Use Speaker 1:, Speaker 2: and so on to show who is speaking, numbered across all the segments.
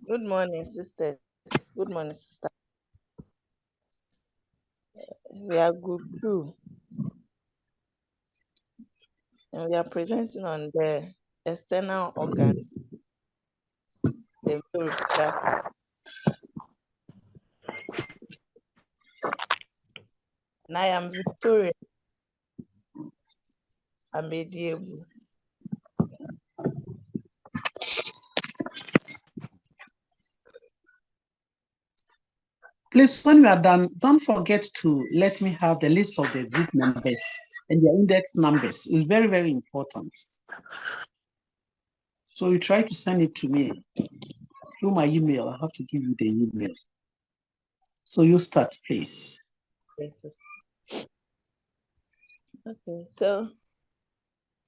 Speaker 1: Good morning, sisters. Good morning, sister. We are group 2, and we are presenting on the external organs, the male reproductive. And I am Victoria Amediebu.
Speaker 2: Please, when you are done, don't forget to let me have the list of the group members and their index numbers. It's very, very important. So you try to send it to me through my email. I have to give you the email. So you start, please.
Speaker 1: Yes, okay, so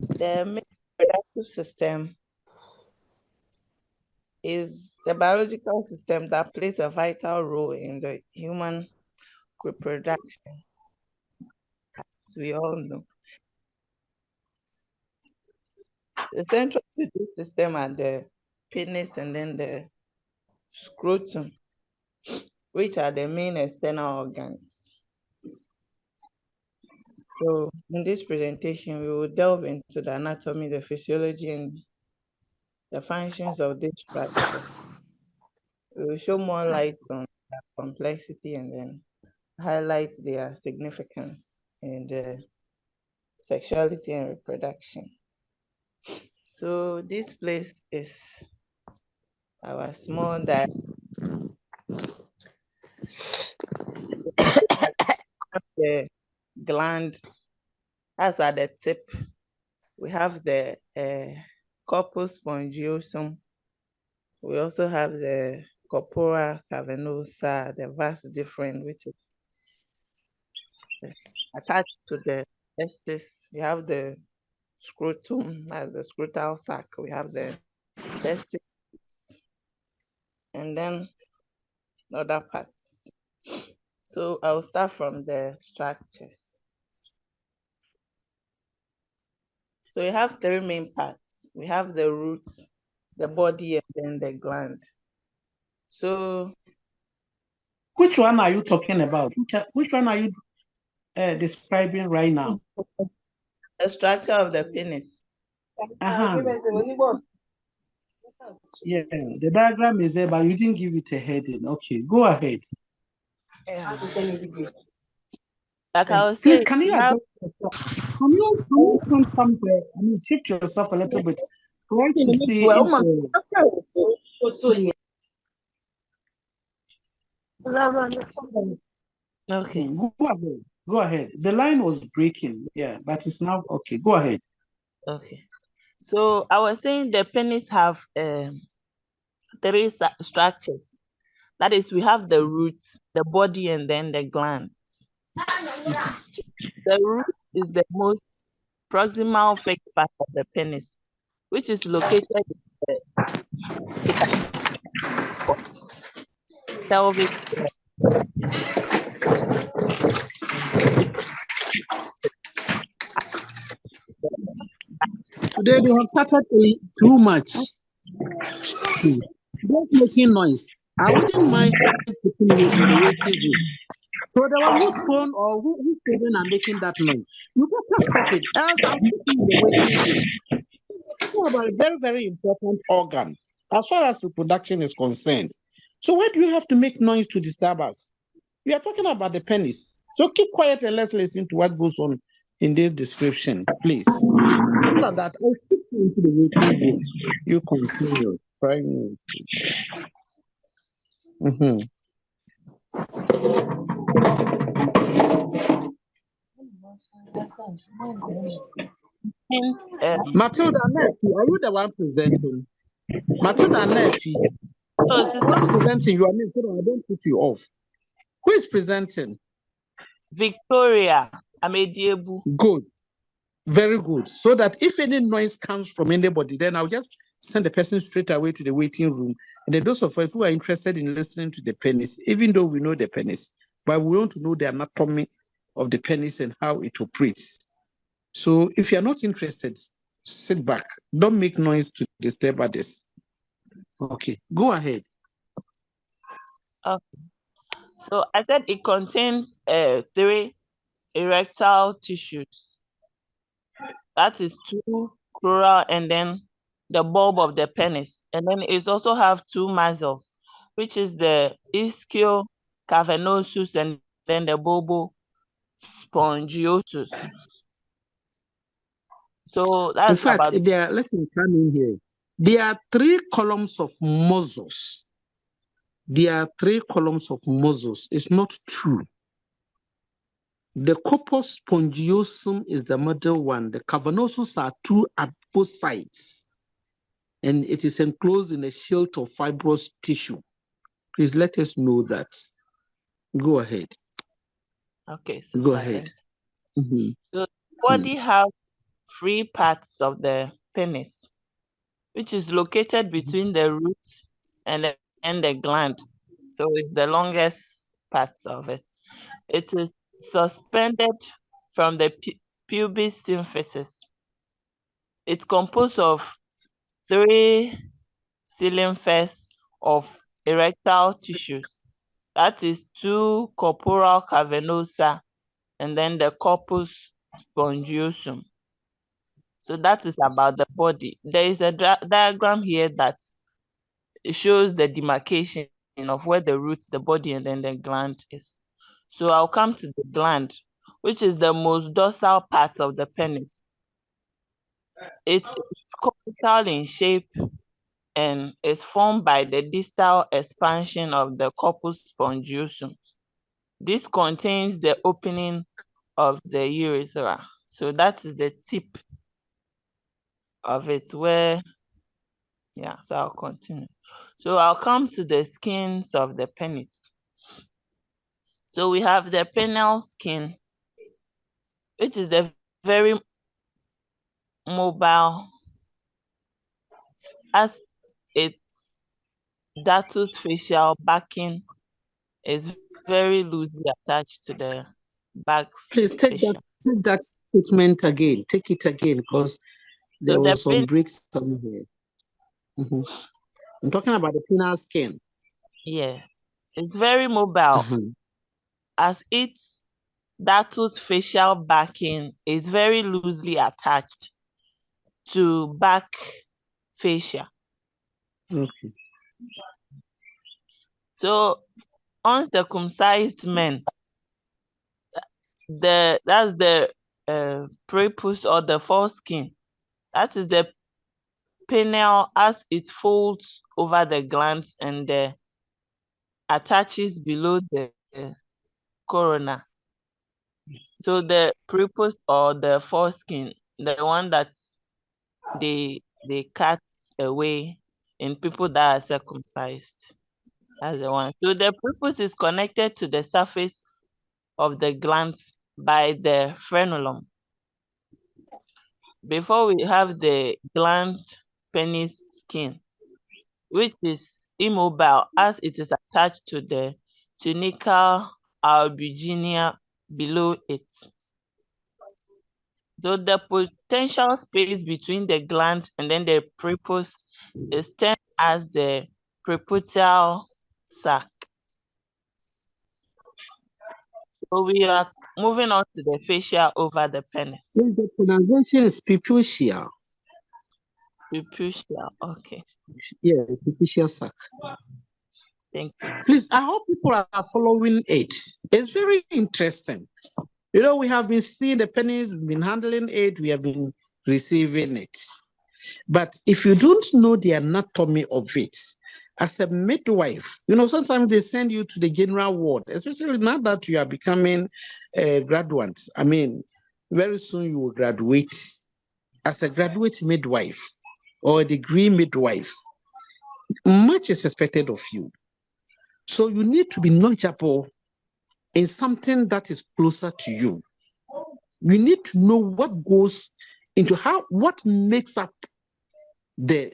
Speaker 1: the male reproductive system is the biological system that plays a vital role in the human reproduction, as we all know. The central to this system are the penis and then the scrotum, which are the main external organs. So in this presentation, we will delve into the anatomy, the physiology, and the functions of this structure. We will show more light on their complexity and then highlight their significance in the sexuality and reproduction. So this place is our small diagram. The gland, as at the tip, we have the corpus spongiosum. We also have the corpora cavernosa, the vas deferens, which is attached to the testis. We have the scrotum as the scrotal sac. We have the testicles, and then other parts. So I'll start from the structures. So we have 3 main parts. We have the root, the body, and then the gland. So
Speaker 2: which one are you talking about? Which one are you describing right now?
Speaker 1: The structure of the penis.
Speaker 2: Yeah, the diagram is there, but you didn't give it a heading. Okay, go ahead.
Speaker 1: Like I was
Speaker 2: Please,
Speaker 1: saying,
Speaker 2: can you stand somewhere? I mean, shift yourself a little bit. Try to see.
Speaker 1: Okay.
Speaker 2: Go ahead. Go ahead. The line was breaking, yeah, but it's now okay. Go ahead.
Speaker 1: Okay. So I was saying the penis have 3 structures. That is, we have the root, the body, and then the glands. The root is the most proximal fixed part of the penis, which is located in the pelvic floor.
Speaker 2: Today they have started too much. Don't making noise. I wouldn't mind putting you in the waiting room. So there was whose phone or whose children are making that noise. You better stop it, else I'll put you in the waiting room. Talking about a very, very important organ as far as reproduction is concerned. So why do you have to make noise to disturb us? We are talking about the penis. So keep quiet and let's listen to what goes on in this description, please. After that, I'll put you into the waiting room. You continue. 5 minutes. Matilda Nefi, are you the one presenting? Matilda Nefi,
Speaker 1: So,
Speaker 2: who's presenting? Your name so that I don't put you off. Who is presenting?
Speaker 1: Victoria Amediebu.
Speaker 2: Good. Very good. So that if any noise comes from anybody, then I'll just send the person straight away to the waiting room. And then those of us who are interested in listening to the penis, even though we know the penis, but we want to know the anatomy of the penis and how it operates. So if you're not interested, sit back. Don't make noise to disturb others. Okay, go ahead.
Speaker 1: So I said it contains 3 erectile tissues. That is 2 crural and then the bulb of the penis. And then it also have 2 muscles, which is the ischio cavernosus and then the bulbo spongiosus. So
Speaker 2: In
Speaker 1: that's
Speaker 2: fact,
Speaker 1: about the
Speaker 2: let me come in here. There are 3 columns of muscles. There are 3 columns of muscles. It's not 2. The corpus spongiosum is the middle one. The cavernosus are 2 at both sides. And it is enclosed in a shield of fibrous tissue. Please let us know that. Go ahead.
Speaker 1: okay,
Speaker 2: Go
Speaker 1: Sister
Speaker 2: ahead.
Speaker 1: Ed.
Speaker 2: Mm-hmm.
Speaker 1: So body have 3 parts of the penis, which is located between the roots and the gland. So it's the longest parts of it. It is suspended from the pubis symphysis. It's composed of 3 cilimphes of erectile tissues. That is 2 corporal cavernosa and then the corpus spongiosum. So that is about the body. There is a diagram here that shows the demarcation of where the roots, the body, and then the gland is. So I'll come to the gland, which is the most dorsal part of the penis. It's conical in shape and is formed by the distal expansion of the corpus spongiosum. This contains the opening of the urethra. So that is the tip of it where, yeah, so I'll continue. So I'll come to the skins of the penis. So we have the penile skin, which is the very mobile as its datus facial backing is very loosely attached to the back
Speaker 2: Please take
Speaker 1: fascia.
Speaker 2: that statement again. Take it again because
Speaker 1: So
Speaker 2: there was some breaks somewhere. Mm-hmm. I'm talking about the penile skin.
Speaker 1: yes, it's very mobile as its datus facial backing is very loosely attached to back fascia.
Speaker 2: Okay.
Speaker 1: So uncircumcised men, that's the prepuce or the foreskin. That is the penile as it folds over the glands and attaches below the corona. So the prepuce or the foreskin, the one that they cut away in people that are circumcised. That's the one. So the prepuce is connected to the surface of the glands by the frenulum. Before we have the gland penis skin, which is immobile as it is attached to the tunical albuginea below it. So the potential space between the gland and then the prepuce is termed as the preputal sac. So we are moving on to the fascia over the penis.
Speaker 2: The pronunciation is pipuscia.
Speaker 1: Pipuscia, okay.
Speaker 2: Yeah, pipuscia sac.
Speaker 1: Thank you.
Speaker 2: Please, I hope people are following it. It's very interesting. You know, we have been seeing the penis, we've been handling it, we have been receiving it. But if you don't know the anatomy of it, as a midwife, you know, sometimes they send you to the general ward, especially now that you are becoming a graduate. I mean, very soon you will graduate as a graduate midwife or a degree midwife. Much is expected of you. So you need to be knowledgeable in something that is closer to you. You need to know what goes into what makes up the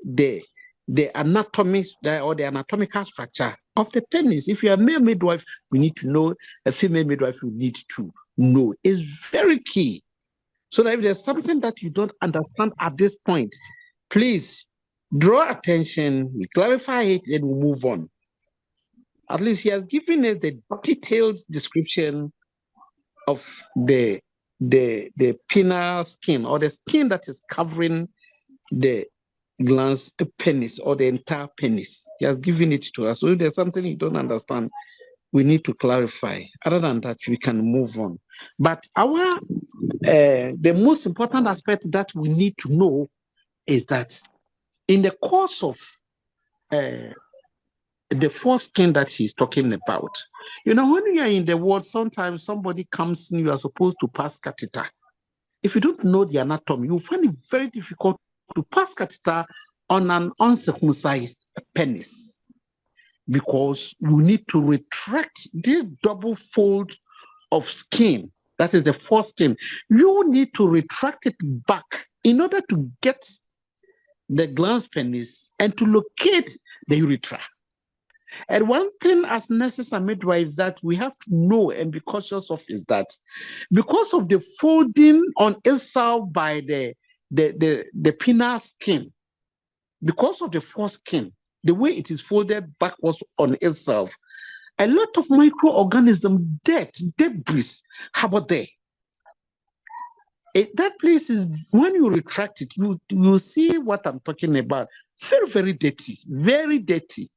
Speaker 2: anatomy or the anatomical structure of the penis. If you're a male midwife, you need to know. A female midwife, you need to know. It's very key. So that if there's something that you don't understand at this point, please draw attention, we clarify it, and we move on. At least he has given us the detailed description of the penile skin, or the skin that is covering the glans penis, or the entire penis. He has given it to us. So if there's something you don't understand, we need to clarify. Other than that, we can move on. But our the most important aspect that we need to know is that in the course of the foreskin that she's talking about, when you are in the ward, sometimes somebody comes in, you are supposed to pass catheter. If you don't know the anatomy, you find it very difficult to pass catheter on an uncircumcised penis, because you need to retract this double fold of skin, that is the foreskin. You need to retract it back in order to get the glans penis and to locate the urethra. And one thing as nurses and midwives that we have to know and be cautious of is that because of the folding on itself by the penile skin, because of the foreskin, the way it is folded backwards on itself, a lot of microorganisms, debris harbor there. That place is, when you retract it, you see what I'm talking about. Very, very dirty, very dirty.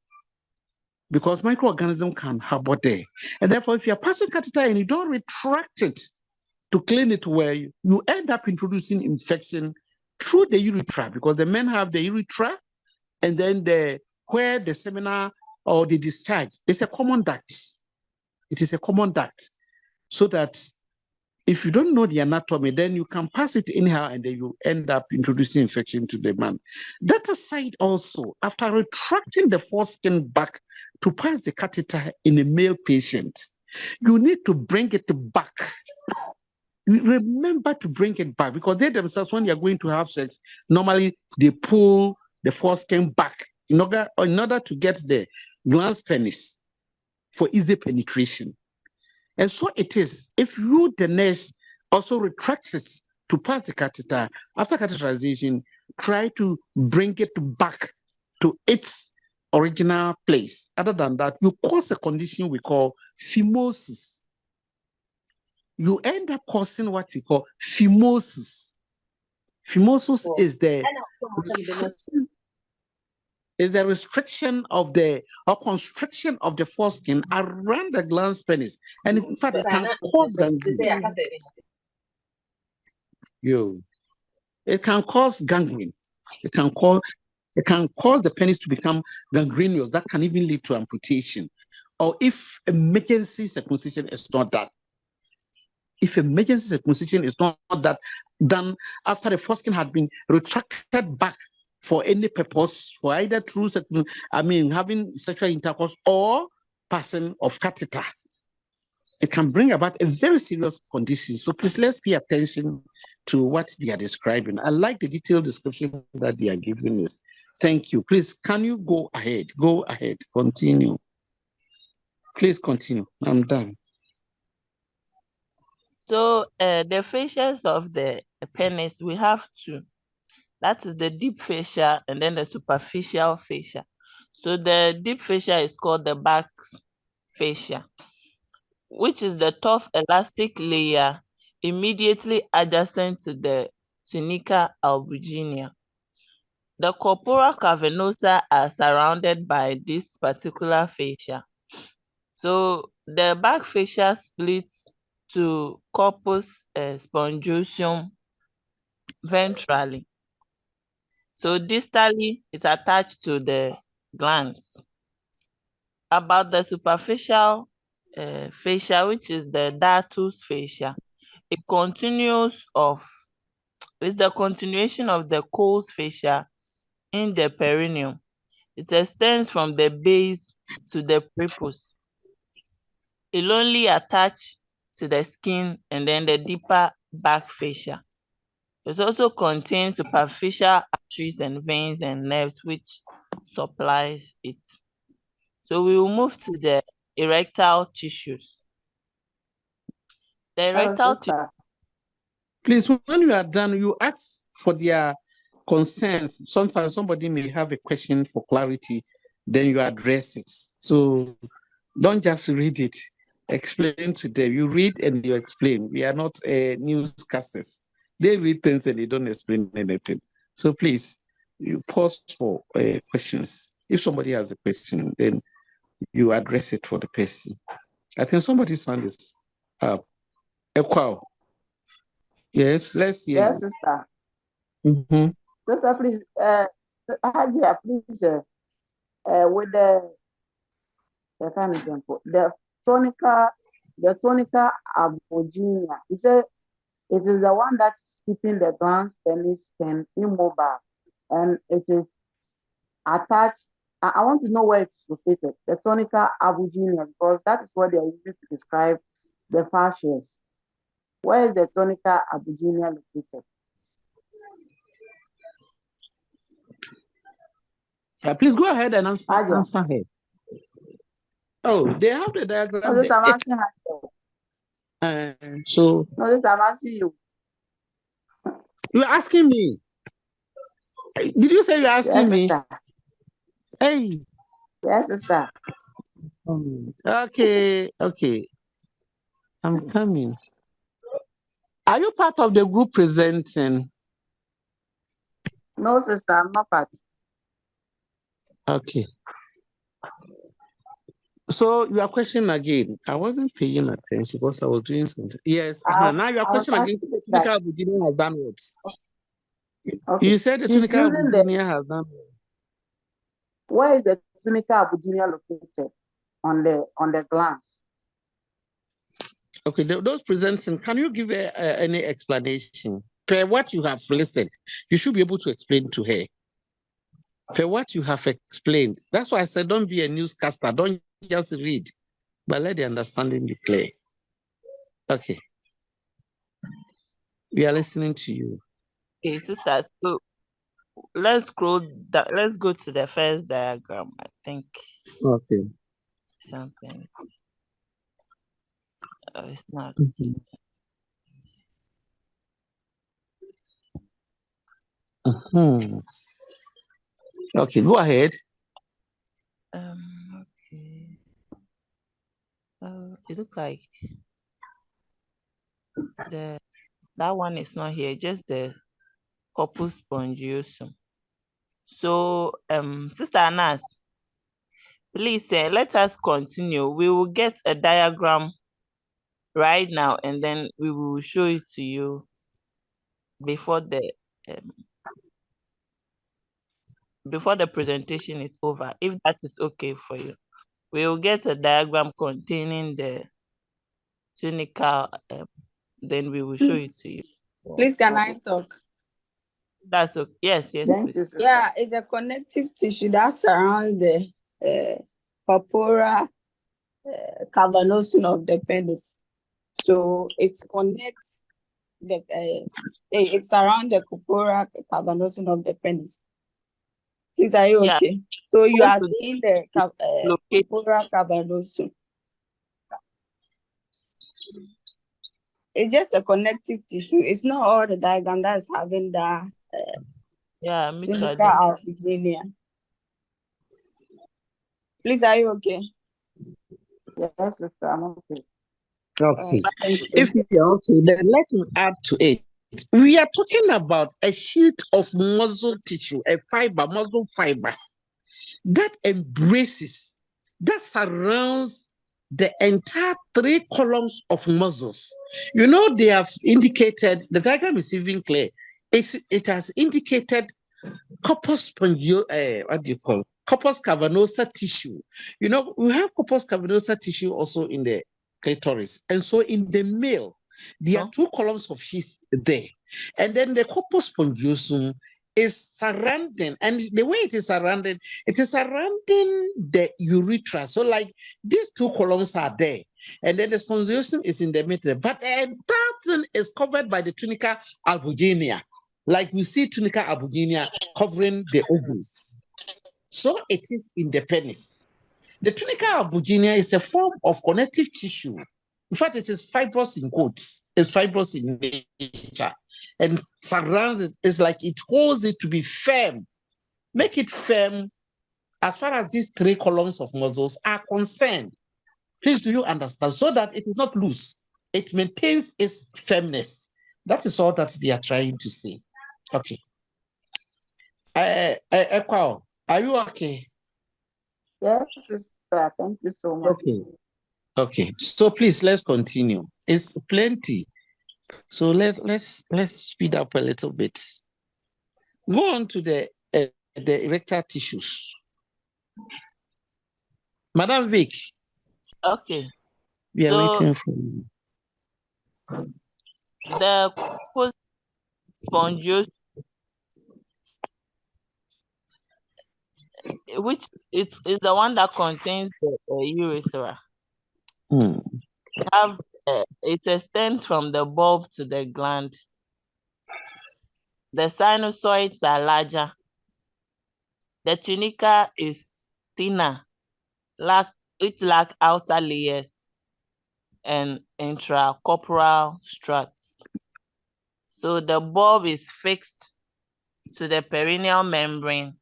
Speaker 2: Because microorganisms can harbor there. And therefore, if you're passing catheter and you don't retract it to clean it well, you end up introducing infection through the urethra, because the men have the urethra, and then where the seminal or the discharge is a common duct. It is a common duct. So that if you don't know the anatomy, then you can pass it anyhow, and then you end up introducing infection to the man. That aside, also, after retracting the foreskin back to pass the catheter in a male patient, you need to bring it back. Remember to bring it back, because they themselves, when you're going to have sex, normally they pull the foreskin back in order to get the glans penis for easy penetration. And so it is, if you, the nurse, also retracts it to pass the catheter, after catheterization, try to bring it back to its original place. Other than that, you cause a condition we call phimosis. You end up causing what we call phimosis. Phimosis is the restriction of or constriction of the foreskin around the glans penis, and in fact, it can cause gangrene. It can cause gangrene. It can cause the penis to become gangrenous. That can even lead to amputation. Or if emergency circumcision is not done. If emergency circumcision is not done after the foreskin had been retracted back for any purpose, for either through having sexual intercourse or passing of catheter, it can bring about a very serious condition. So please, let's pay attention to what they are describing. I like the detailed description that they are giving us. Thank you. Please, can you go ahead? Go ahead. Continue. Please continue. I'm done.
Speaker 1: So the fascias of the penis, we have two. That is the deep fascia and then the superficial fascia. So the deep fascia is called the back fascia, which is the tough elastic layer immediately adjacent to the tunica albuginea. The corpora cavernosa are surrounded by this particular fascia. So the back fascia splits to corpus spongiosum ventrally. So distally, it's attached to the glans. About the superficial fascia, which is the dartus fascia, it's the continuation of the Coles fascia in the perineum. It extends from the base to the prepuce. It only attached to the skin and then the deeper back fascia. It also contains superficial arteries and veins and nerves which supplies it. So we will move to the erectile tissues. The erectile tissues.
Speaker 2: Please, when you are done, you ask for their concerns. Sometimes somebody may have a question for clarity, then you address it. So Don't just read it. Explain to them. You read and you explain. We are not newscasters. They read things and they don't explain anything. So please, you pause for questions. If somebody has a question, then you address it for the person. I think somebody's hand is up. Equal. Yes, let's hear
Speaker 3: Yes,
Speaker 2: you.
Speaker 3: sister.
Speaker 2: Mm-hmm.
Speaker 3: Sister, please, Hajia, please, with the kind example, tonica, the tonica albuginia. He said it is the one that is keeping the glans penis stem immobile, and it is attached. I want to know where it's located, the tonica albuginia, because that is what they are using to describe the fascias. Where is the tonica albuginia located?
Speaker 2: Please go ahead and answer
Speaker 3: Hajia.
Speaker 2: her. Oh, they have the
Speaker 3: No,
Speaker 2: diagram
Speaker 3: this I'm
Speaker 2: there.
Speaker 3: asking Hajia.
Speaker 2: So
Speaker 3: No, this I'm asking you.
Speaker 2: you're asking me. Did you say you're asking
Speaker 3: Yes,
Speaker 2: me?
Speaker 3: sister.
Speaker 2: Hey.
Speaker 3: Yes, sister.
Speaker 2: Okay. I'm coming. Are you part of the group presenting?
Speaker 3: No, sister, I'm not part.
Speaker 2: Okay. So your question again. I wasn't paying attention because I was doing something. Yes. Now your
Speaker 3: I was
Speaker 2: question again.
Speaker 3: asking that.
Speaker 2: Tunica Virginia has done what?
Speaker 3: Okay.
Speaker 2: You said the
Speaker 3: She's
Speaker 2: Tunica
Speaker 3: using the,
Speaker 2: Virginia has done what?
Speaker 3: where is the tunica albuginia located on the glans?
Speaker 2: Okay, those presenting, can you give any explanation? Per what you have listed, you should be able to explain to her. Per what you have explained. That's why I said don't be a newscaster. Don't just read, but let the understanding be clear. Okay. We are listening to you.
Speaker 1: Okay, sister. So let's scroll down. Let's go to the first diagram. I think
Speaker 2: Okay.
Speaker 1: something. It's not.
Speaker 2: Mhm. Mhm. Okay, go ahead.
Speaker 1: Okay. It looks like that one is not here. Just the corpus spongiosum. So, Sister Anas, please let us continue. We will get a diagram right now, and then we will show it to you before um, the presentation is over, if that is okay for you. We will get a diagram containing the tunica, then we will show it to you.
Speaker 4: Please, can I talk?
Speaker 1: That's okay. Yes,
Speaker 3: Thank
Speaker 1: please.
Speaker 3: you, sister.
Speaker 4: Yeah, it's a connective tissue that surrounds the corpora cavernosum of the penis. So it connects it's around the corpora cavernosum of the penis. Please, are you
Speaker 1: Yeah.
Speaker 4: okay? So you are
Speaker 1: Also,
Speaker 4: seeing the
Speaker 1: locate.
Speaker 4: corpora cavernosum. It's just a connective tissue. It's not all the diagram that's having the
Speaker 1: Yeah, me too.
Speaker 4: tunica albuginia. Please, are you okay?
Speaker 3: Yes, sister, I'm okay.
Speaker 2: Okay.
Speaker 4: Thank you.
Speaker 2: If you're okay, then let me add to it. We are talking about a sheet of muscle tissue, a fiber, muscle fiber, that embraces, that surrounds the entire 3 columns of muscles. You know, they have indicated, the diagram is even clear. It has indicated corpus corpus cavernosa tissue. You know, we have corpus cavernosa tissue also in the clitoris. And so in the male, there are 2 columns of sheath there. And then the corpus spongiosum is surrounding, and the way it is surrounding the urethra. So like these 2 columns are there. And then the spongiosum is in the middle. But that thing is covered by the tunica albuginia. Like we see tunica albuginia covering the ovaries. So it is in the penis. The tunica albuginia is a form of connective tissue. In fact, it is fibrous in quotes. It's fibrous in nature. And surrounds it. It's like it holds it to be firm. Make it firm as far as these 3 columns of muscles are concerned. Please, do you understand? So that it is not loose. It maintains its firmness. That is all that they are trying to say. Okay. Ekwao, are you okay?
Speaker 3: Yes, sister. Thank you so much.
Speaker 2: Okay. Okay. So please, let's continue. It's plenty. So let's speed up a little bit. Go on to the erectile tissues. Madam Vic.
Speaker 1: Okay.
Speaker 2: We are
Speaker 1: So
Speaker 2: waiting for you.
Speaker 1: the corpus spongiosum, which is the one that contains the urethra.
Speaker 2: Hmm.
Speaker 1: It extends from the bulb to the gland. The sinusoids are larger. The tunica is thinner. It lacks outer layers and intracorporeal structs. So the bulb is fixed to the perineal membrane,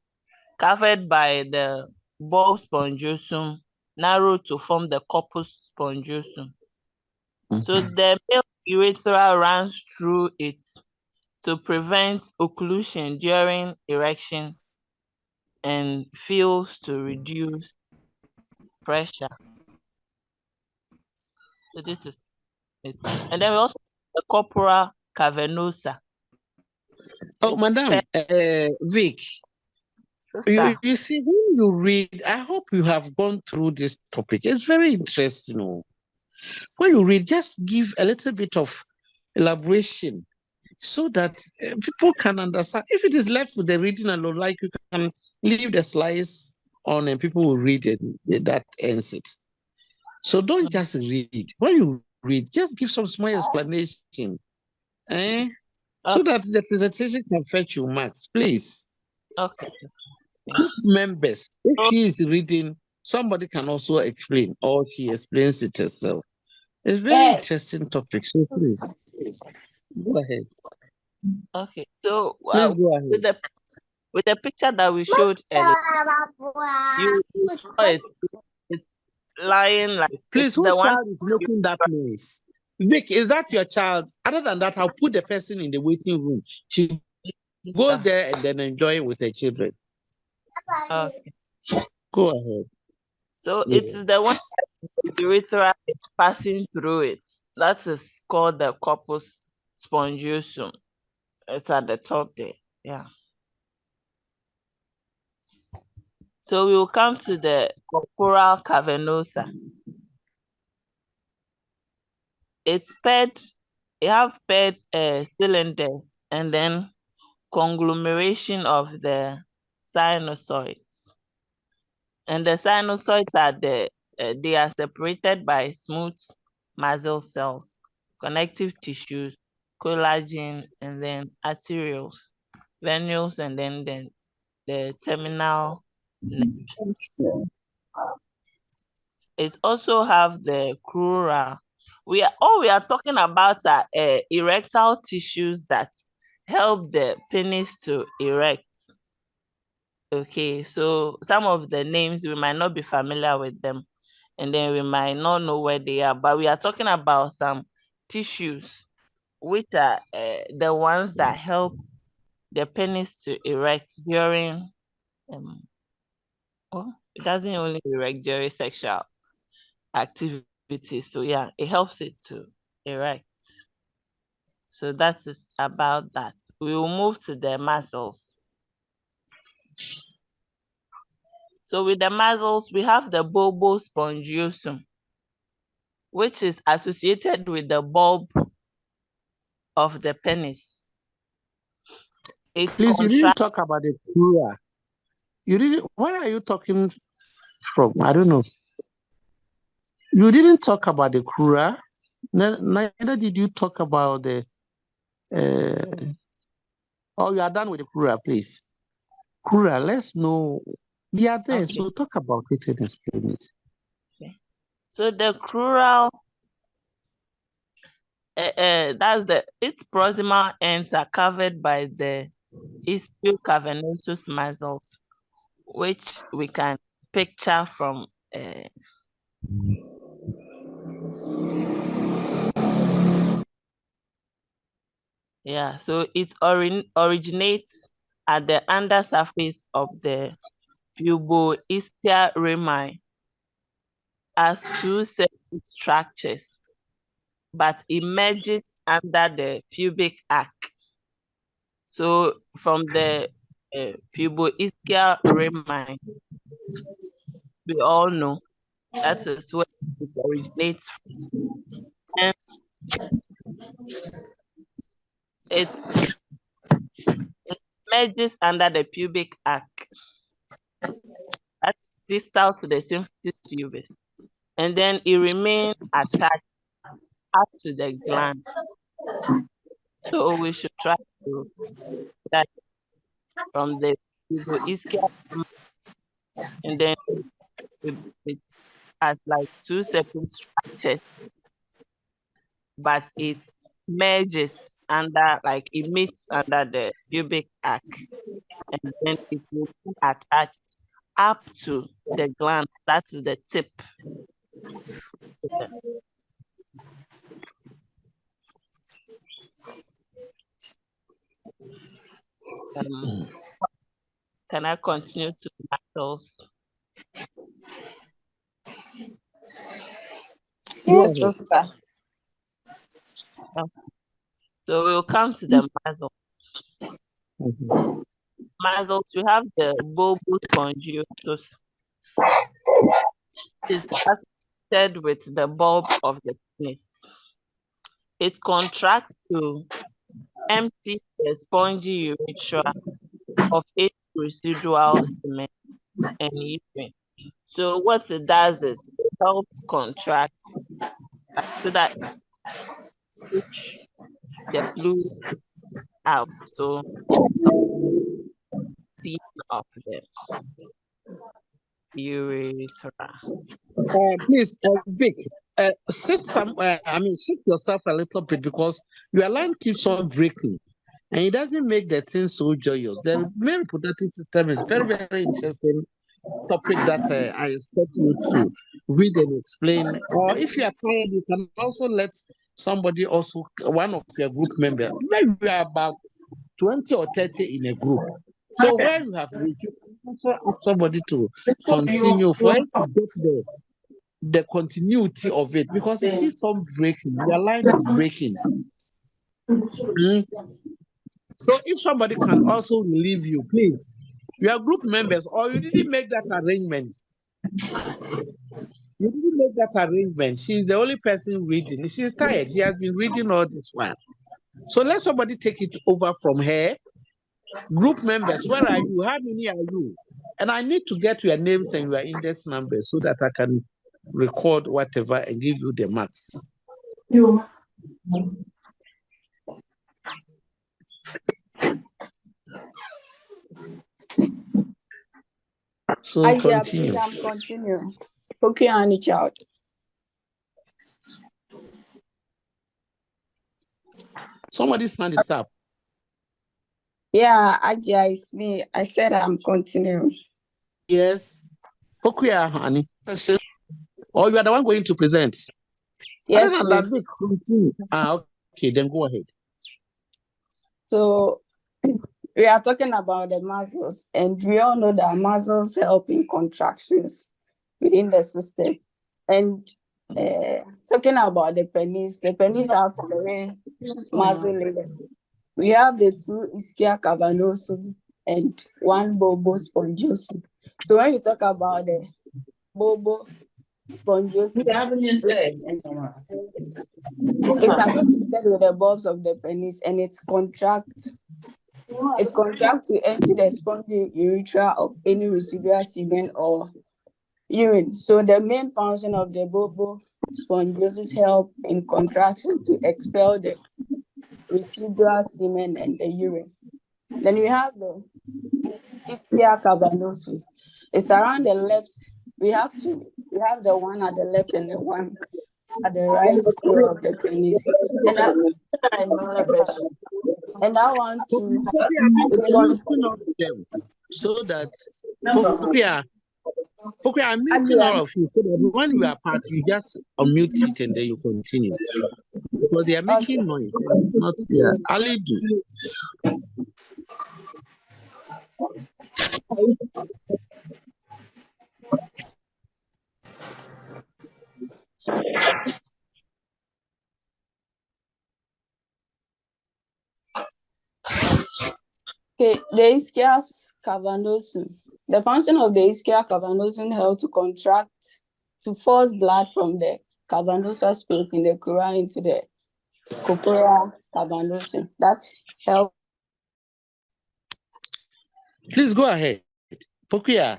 Speaker 1: covered by the bulb spongiosum, narrowed to form the corpus spongiosum. So the male urethra runs through it to prevent occlusion during erection and fills to reduce pressure. So this is it. And then we also have the corpora cavernosa.
Speaker 2: Oh, Madam Vic,
Speaker 1: Sister.
Speaker 2: you see, when you read, I hope you have gone through this topic. It's very interesting. When you read, just give a little bit of elaboration so that people can understand. If it is left with the reading alone, like you can leave the slides on and people will read it, that ends it. So don't just read. When you read, just give some small explanation. So that the presentation can fetch you marks, please.
Speaker 1: Okay.
Speaker 2: Members, if she is reading, somebody can also explain, or she explains it herself. It's very interesting topic, so please go ahead.
Speaker 1: Okay. So
Speaker 2: Please go ahead.
Speaker 1: with the picture that we showed earlier, you saw it. It's lying like it's
Speaker 2: Please, whose
Speaker 1: the one.
Speaker 2: child is making that noise? Vic, is that your child? Other than that, I'll put the person in the waiting room. She goes there and then enjoy with the children.
Speaker 1: Okay.
Speaker 2: Go ahead.
Speaker 1: So
Speaker 2: Yeah.
Speaker 1: it's the one the urethra is passing through it. That is called the corpus spongiosum. It's at the top there. Yeah. So we will come to the corporal cavernosa. It's paired, you have paired cylinders and then conglomeration of the sinusoids. And the sinusoids are they are separated by smooth muscle cells, connective tissues, collagen, and then arterioles, venules, and then the terminal nerves. It also have the crura. We are talking about are erectile tissues that help the penis to erect. Okay, so some of the names we might not be familiar with them, and then we might not know where they are, but we are talking about some tissues which are the ones that help the penis to erect during it doesn't only erect during sexual activity. So yeah, it helps it to erect. So that is about that. We will move to the muscles. So with the muscles, we have the bulbospongiosum, which is associated with the bulb of the penis.
Speaker 2: Please, you didn't talk about the crura. You didn't. Where are you talking from? I don't know. You didn't talk about the crura. Neither did you talk about the. Oh, you are done with the crura, please. Crura, let's know. They are there, so talk about it and explain it.
Speaker 1: Okay. So the crural, its proximal ends are covered by the ischiocavernosus muscles, which we can picture from Yeah, so it originates at the undersurface of the puboischial rami as two separate structures, but emerges under the pubic arc. So from the puboischial rami, we all know that is where it originates from. And it emerges under the pubic arc. That's distal to the symphysis pubis. And then it remains attached up to the gland. So we should try to that from the puboischial, and then it has like two separate structures, but it merges under, like it meets under the pubic arc, and then it will be attached up to the gland. That's the tip. Can I continue to muscles?
Speaker 4: Yes, sister.
Speaker 1: So we'll come to the muscles. Muscles, we have the bulbus conjunctus. It's associated with the bulb of the penis. It contracts to empty the spongy urethra of its residual semen and urine. So what it does is it helps contract so that it push the fluid out. So see of the urethra.
Speaker 2: Please, Vic, sit somewhere. Shift yourself a little bit because your line keeps on breaking, and it doesn't make the thing so joyous. The male reproductive system is very, very interesting topic that I expect you to read and explain. Or if you are tired, you can also let somebody also, one of your group members. Maybe we are about 20 or 30 in a group. So where you have reached, you can also ask somebody to continue for us to get the continuity of it because it keeps on breaking. Your line is breaking. So if somebody can also relieve you, please. You are group members, or you didn't make that arrangement. You didn't make that arrangement. She's the only person reading. She's tired. She has been reading all this while. So let somebody take it over from her. Group members, where are you? How many are you? And I need to get your names and your index numbers so that I can record whatever and give you the marks. So continue.
Speaker 4: I'm continuing. Okay, Annie child.
Speaker 2: Somebody's hand is up.
Speaker 4: Yeah, AHMED, it's me. I said I'm continuing.
Speaker 2: Yes. Pokuya, honey. Or you are the one going to present?
Speaker 4: Yes,
Speaker 2: other than that, Vic, continue. Okay, then go ahead.
Speaker 4: So we are talking about the muscles, and we all know that muscles help in contractions within the system. And talking about the penis have three muscle layers. We have the two ischia cavernosus and one bulbo spongiosum. So when you talk about the bulbo spongiosum, it's associated with the bulbs of the penis, and it contracts to empty the spongy urethra of any residual semen or urine. So the main function of the bulbo spongiosis help in contraction to expel the residual semen and the urine. Then we have the ischia cavernosus. It's around the left. We have two. We have the one at the left and the one at the right square of the penis. And that one too.
Speaker 2: So that I'm muting all of you so that when you are part, you just unmute it and then you continue. because they are
Speaker 4: Okay.
Speaker 2: making noise. It's not here. Ali do.
Speaker 4: Okay, the ischias cavernosum. The function of the ischia cavernosum helps to contract, to force blood from the cavernosal space in the crura into the corpora cavernosum. That helps.
Speaker 2: Please go ahead. Pokuya.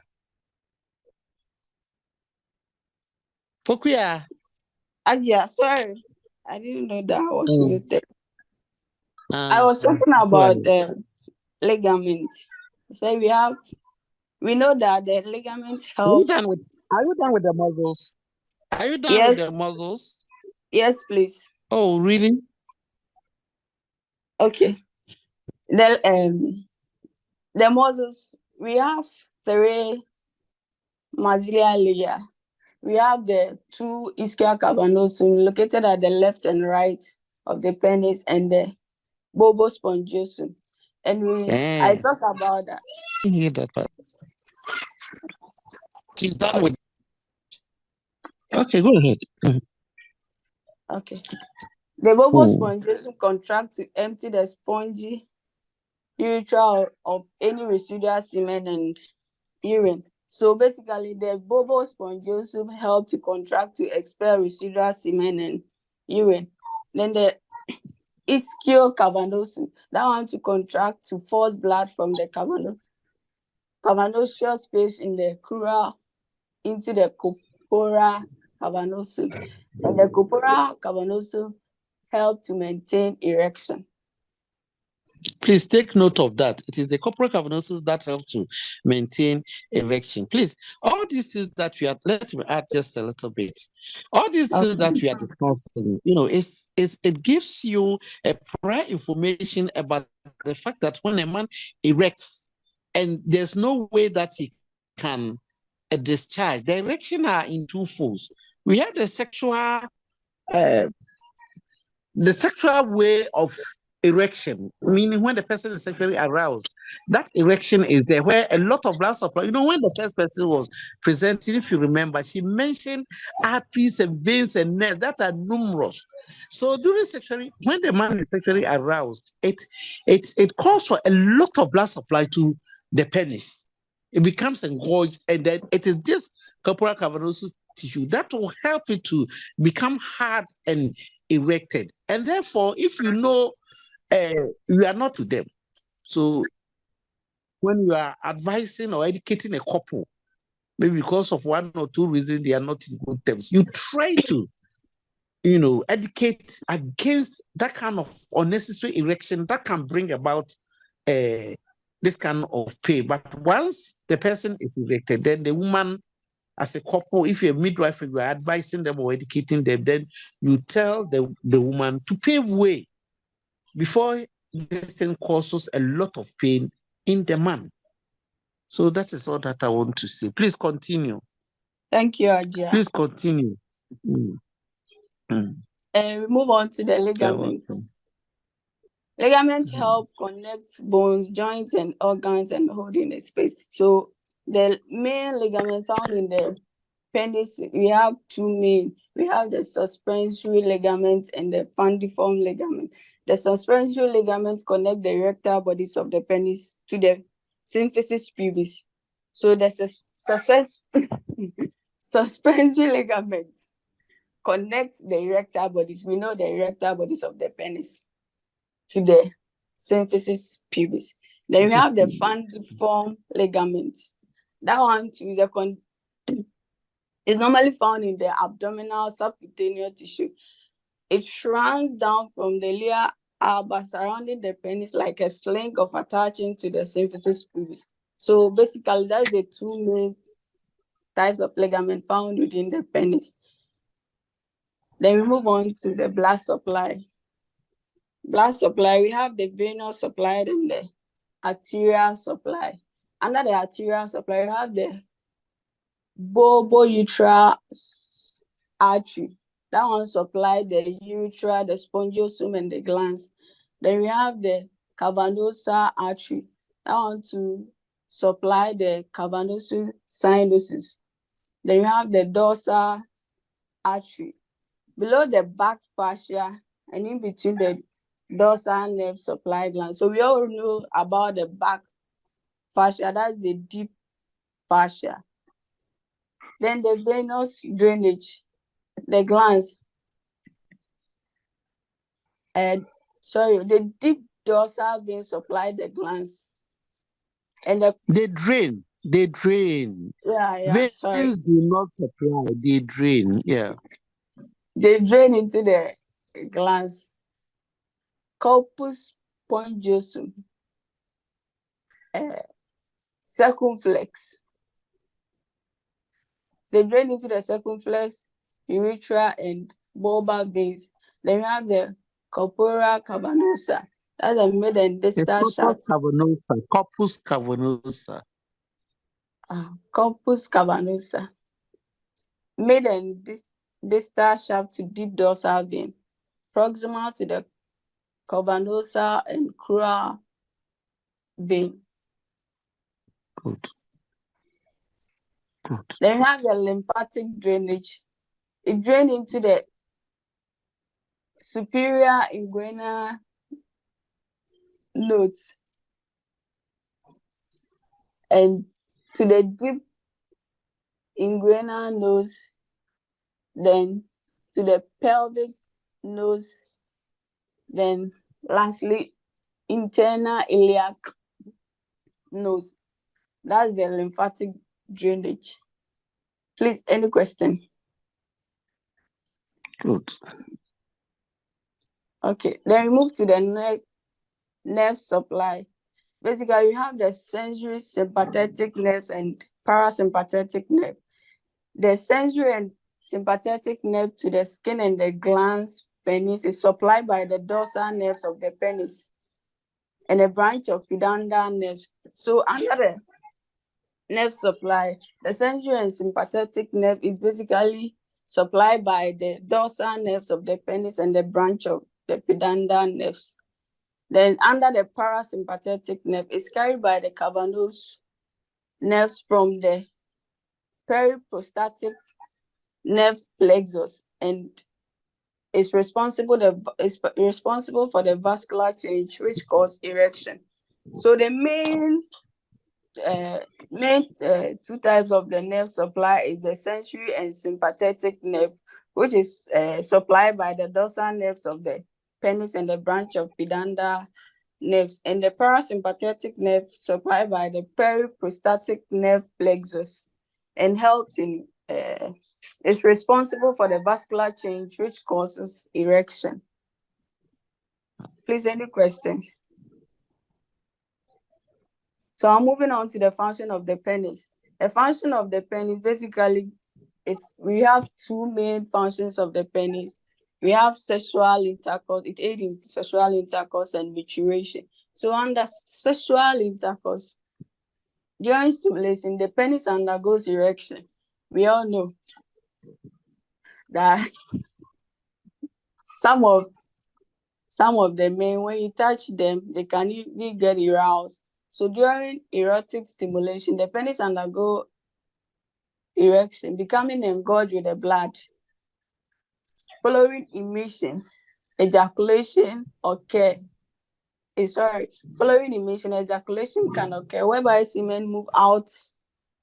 Speaker 2: Pokuya.
Speaker 4: Yeah, sorry. I didn't know that I was muted. I was talking
Speaker 2: Go
Speaker 4: about
Speaker 2: ahead.
Speaker 4: the ligament. So we know that the ligament
Speaker 2: Are you
Speaker 4: help.
Speaker 2: done with the muscles? Are you done with the
Speaker 4: Yes,
Speaker 2: muscles?
Speaker 4: yes, please.
Speaker 2: Oh, really?
Speaker 4: Okay. The muscles, we have 3 maxillary layers. We have the 2 ischia cavernosum located at the left and right of the penis and the bulbospongiosum. And I talk about that.
Speaker 2: I hear that part. She's done with. Okay, go ahead.
Speaker 4: Okay. The bulbospongiosum contract to empty the spongy urethra of any residual semen and urine. So basically, the bulbospongiosum help to contract to expel residual semen and urine. Then the ischiocavernosum, that one to contract to force blood from the cavernosus space in the crura into the corpora cavernosum. And the corpora cavernosum help to maintain erection.
Speaker 2: Please take note of that. It is the corporal cavernosus that help to maintain erection. Please, all these things that we are, let me add just a little bit. All these things that we are discussing, it gives you a prior information about the fact that when a man erects and there's no way that he can discharge, the erection are in 2 folds. We have the sexual way of erection, meaning when the person is sexually aroused, that erection is there where a lot of blood supply. When the first person was presenting, if you remember, she mentioned arteries and veins and nerves that are numerous. So during when the man is sexually aroused, it calls for a lot of blood supply to the penis. It becomes engorged, and then it is this corporal cavernosus tissue that will help it to become hard and erected. And therefore, if you know you are not to them, so when you are advising or educating a couple, maybe because of 1 or 2 reasons they are not in good terms, you try to educate against that kind of unnecessary erection that can bring about this kind of pain. But once the person is erected, then the woman, as a couple, if you're a midwife and you are advising them or educating them, then you tell the woman to pave way before this thing causes a lot of pain in the man. So that is all that I want to say. Please continue.
Speaker 4: Thank you, Ajia.
Speaker 2: Please continue.
Speaker 4: And we move on to the ligament. Ligaments help connect bones, joints, and organs and holding the space. So the main ligament found in the penis, we have 2 main. We have the suspensory ligament and the fundiform ligament. The suspensory ligaments connect the erectile bodies of the penis to the symphysis pubis. So the suspensory ligament connects the erectile bodies. We know the erectile bodies of the penis to the symphysis pubis. Then we have the fundiform ligament. That one too is normally found in the abdominal subcutaneous tissue. It runs down from the lea alba surrounding the penis like a sling of attaching to the symphysis pubis. So basically, that's the 2 main types of ligament found within the penis. Then we move on to the blood supply. Blood supply, we have the venous supply and the arterial supply. Under the arterial supply, we have the bulbourethral artery. That one supply the urethra, the spongiosum, and the glands. Then we have the cavernosa artery. That one to supply the cavernosus sinuses. Then you have the dorsal artery. Below the back fascia and in between the dorsal nerve supply gland. So we all know about the back fascia, that's the deep fascia. Then the venous drainage, the glands. The deep dorsal vein supply the glands. And
Speaker 2: They drain. Veins do not supply, they drain. Yeah.
Speaker 4: They drain into the glands. Corpus spongiosum, circumflex. They drain into the circumflex, urethra, and bulbar veins. Then we have the corpora cavernosa. That's a mid and distal shaft.
Speaker 2: Corpus cavernosa.
Speaker 4: Corpus cavernosa. Mid and distal shaft to deep dorsal vein. Proximal to the cavernosa and crural vein.
Speaker 2: Good.
Speaker 4: Then we have the lymphatic drainage. It drains into the superior inguinal nodes and to the deep inguinal nodes, then to the pelvic nodes, then lastly internal iliac nodes. That's the lymphatic drainage. Please, any question?
Speaker 2: Good.
Speaker 4: Okay, then we move to the nerve supply. Basically, you have the sensory sympathetic nerves and parasympathetic nerve. The sensory and sympathetic nerve to the skin and the glands penis is supplied by the dorsal nerves of the penis and a branch of pudendal nerves. So under the nerve supply, the sensory and sympathetic nerve is basically supplied by the dorsal nerves of the penis and the branch of the pudendal nerves. Then under the parasympathetic nerve is carried by the cavernous nerves from the periprostatic nerve plexus and is responsible for the vascular change which cause erection. So the main two types of the nerve supply is the sensory and sympathetic nerve, which is supplied by the dorsal nerves of the penis and the branch of pudendal nerves, and the parasympathetic nerve supplied by the periprostatic nerve plexus and helps in is responsible for the vascular change which causes erection. Please, any questions? So I'm moving on to the function of the penis. The function of the penis, basically, we have two main functions of the penis. We have sexual intercourse, it aids in sexual intercourse and maturation. So under sexual intercourse, during stimulation, the penis undergoes erection. We all know that some of the men, when you touch them, they can even get aroused. So during erotic stimulation, the penis undergo erection, becoming engorged with the blood. Following emission, ejaculation occur. Following emission, ejaculation can occur whereby semen move out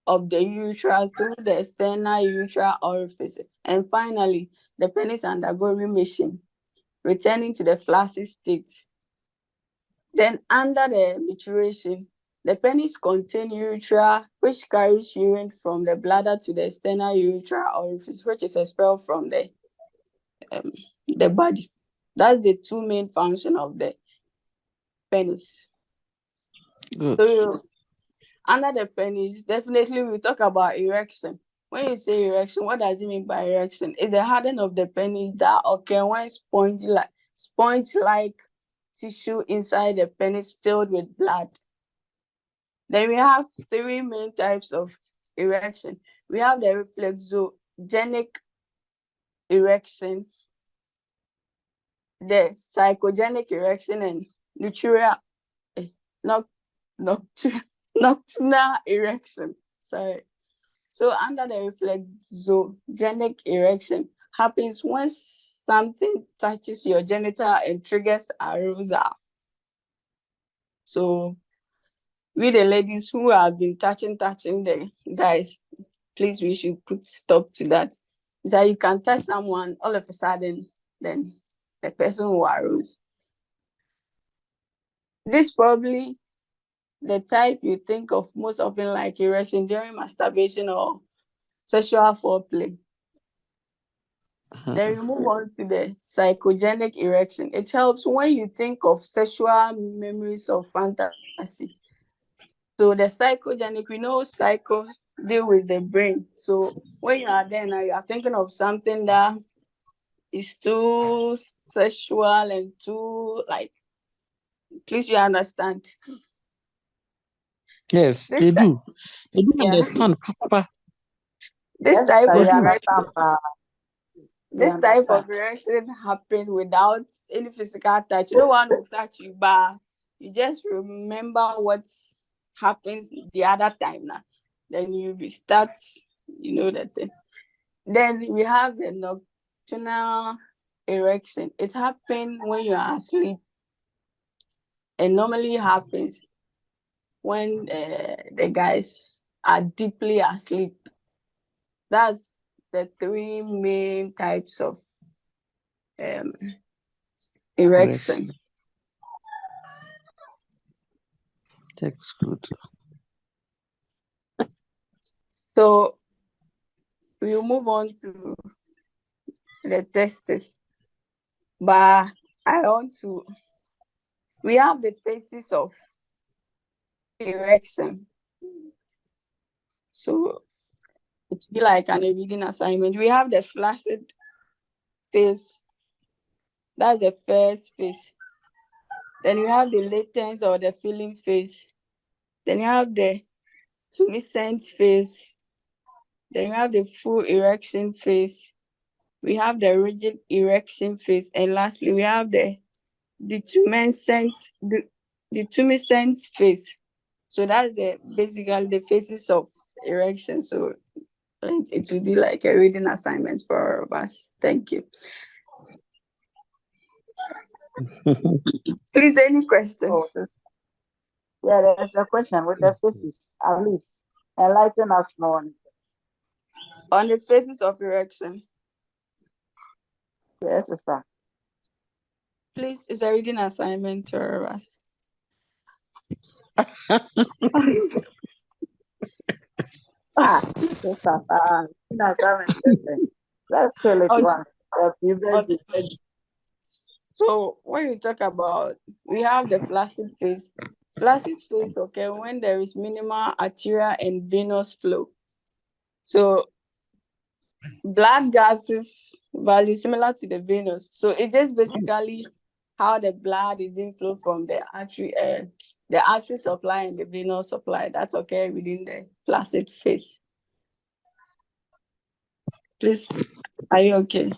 Speaker 4: of the urethra through the external urethral orifice. And finally, the penis undergo remission, returning to the flaccid state. Then under the maturation, the penis contains urethra, which carries urine from the bladder to the external urethral orifice, which is expelled from the body. That's the two main functions of the penis.
Speaker 2: Good.
Speaker 4: So under the penis, definitely we talk about erection. When you say erection, what does it mean by erection? It's the hardening of the penis that occurs when sponge-like tissue inside the penis filled with blood. Then we have three main types of erection. We have the reflexogenic erection, the psychogenic erection, and nocturnal erection. Sorry. So under the reflexogenic erection happens when something touches your genital and triggers arousal. So we the ladies who have been touching the guys, please, we should put stop to that. Is that you can touch someone, all of a sudden, then the person will arouse. This probably the type you think of most often like erection during masturbation or sexual foreplay. Then we move on to the psychogenic erection. It helps when you think of sexual memories or fantasy. So the psychogenic, we know psychos deal with the brain. So when you are there now, you are thinking of something that is too sexual and too like, please you understand.
Speaker 2: Yes,
Speaker 4: This
Speaker 2: they
Speaker 4: type,
Speaker 2: do. They do
Speaker 4: yeah,
Speaker 2: understand, Papa.
Speaker 4: this
Speaker 3: Yes,
Speaker 4: type
Speaker 3: I
Speaker 2: They
Speaker 4: of
Speaker 2: do.
Speaker 3: understand,
Speaker 4: erection,
Speaker 3: pa. We
Speaker 4: this type
Speaker 3: understand.
Speaker 4: of erection happen without any physical touch. You don't want to touch you, but you just remember what happens the other time now. Then you be start, you know that thing. Then we have the nocturnal erection. It happens when you are asleep. It normally happens when the guys are deeply asleep. That's the three main types of um, erection.
Speaker 2: Correction. That's good.
Speaker 4: So we'll move on to the testes. But we have the phases of erection. So it's be like an reading assignment. We have the flaccid phase. That's the first phase. Then you have the latent or the filling phase. Then you have the tumescent phase. Then you have the full erection phase. We have the rigid erection phase. And lastly, we have the tumescent phase. So that's basically the phases of erection. So it will be like a reading assignment for all of us. Thank you. Please, any question?
Speaker 3: Oh, yeah, there's a question with the faces. At least enlighten us more on it.
Speaker 4: On the phases of erection,
Speaker 3: Yes, sister.
Speaker 4: please, it's a reading assignment to all of us.
Speaker 3: Ah, sister. Let's kill it
Speaker 4: Okay.
Speaker 3: once. You
Speaker 4: Okay.
Speaker 3: ready?
Speaker 4: So when you talk about, we have the flaccid phase. Flaccid phase okay when there is minimal arterial and venous flow. So blood gases value similar to the venous. So it's just basically how the blood is being flowed from the artery supply and the venous supply. That's okay within the flaccid phase. Please, are you okay?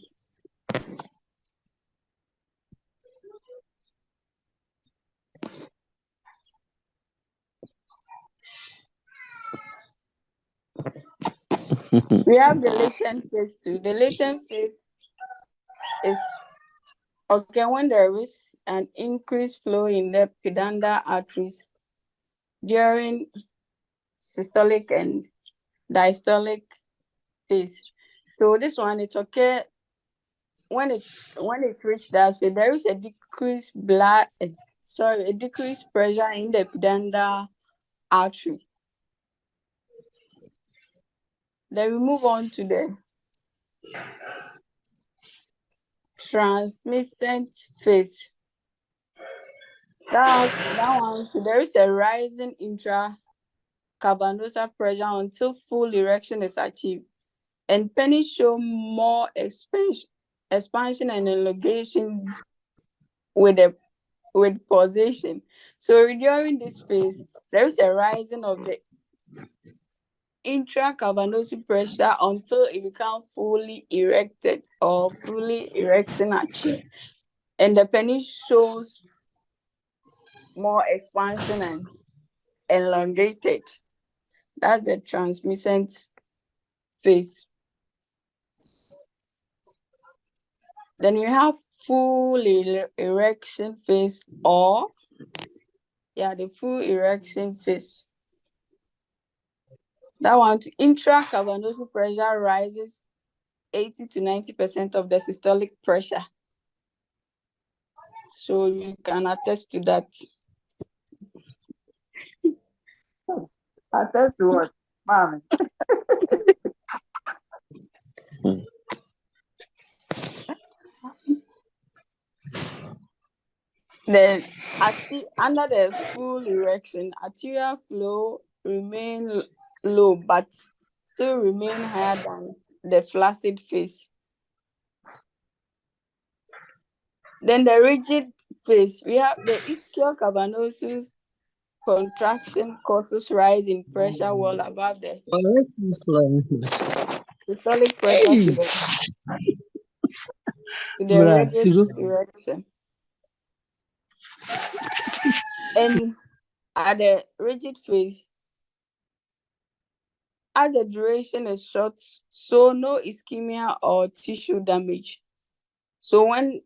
Speaker 4: We have the latent phase too. The latent phase is okay when there is an increased flow in the pudendal arteries during systolic and diastolic phase. So this one, it's okay when it reached that phase. There is a decreased pressure in the pudendal artery. Then we move on to the transmittent phase. That one, so there is a rising intracavernosal pressure until full erection is achieved. And penis show more expansion and elongation with pulsation. So during this phase, there is a rising of the intracavernosus pressure until it becomes fully erected or fully erection achieved. And the penis shows more expansion and elongated. That's the transmittent phase. Then you have full erection phase, or the full erection phase. That one, intracavernosus pressure rises 80 to 90% of the systolic pressure. So you can attest to that.
Speaker 3: Attest to what, mommy?
Speaker 4: Then under the full erection, arterial flow remain low but still remain higher than the flaccid phase. Then the rigid phase, we have the ischiocavernosus contraction causes rise in pressure wall above the systolic pressure to the rigid erection. And at the rigid phase, as the duration is short, so no ischemia or tissue damage. So when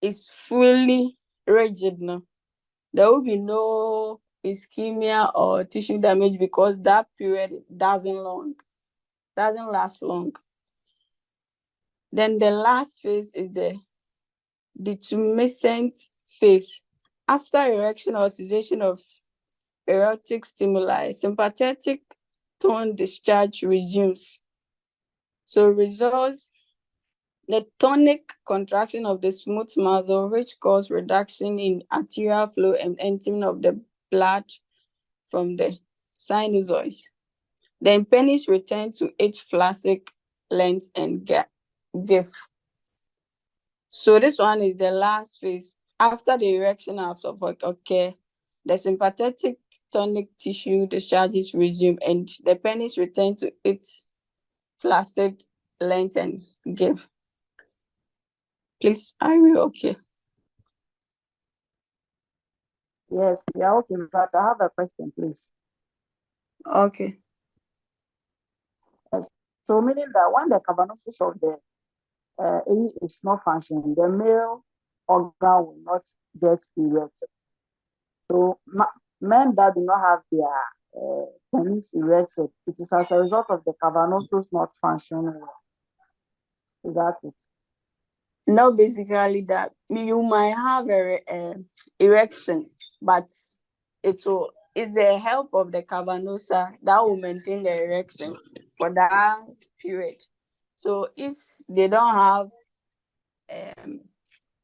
Speaker 4: it's fully rigid now, there will be no ischemia or tissue damage because that period doesn't last long. Then the last phase is the detumescent phase. After erection or cessation of erotic stimuli, sympathetic tone discharge resumes. So results the tonic contraction of the smooth muscle, which cause reduction in arterial flow and emptying of the blood from the sinusoids. Then penis return to its flaccid length and give. So this one is the last phase. After the erection occur, the sympathetic tonic tissue discharges resume and the penis return to its flaccid length and give. Please, are we okay?
Speaker 3: Yes, we are okay, but I have a question, please.
Speaker 4: Okay.
Speaker 3: So meaning that when the cavernosus of the A is not functioning, the male organ will not get erected. So men that do not have their penis erected, it is as a result of the cavernosus not functioning well. Is that it?
Speaker 4: No, basically that you might have a erection, but it's the help of the cavernosa that will maintain the erection for that period. So if they don't have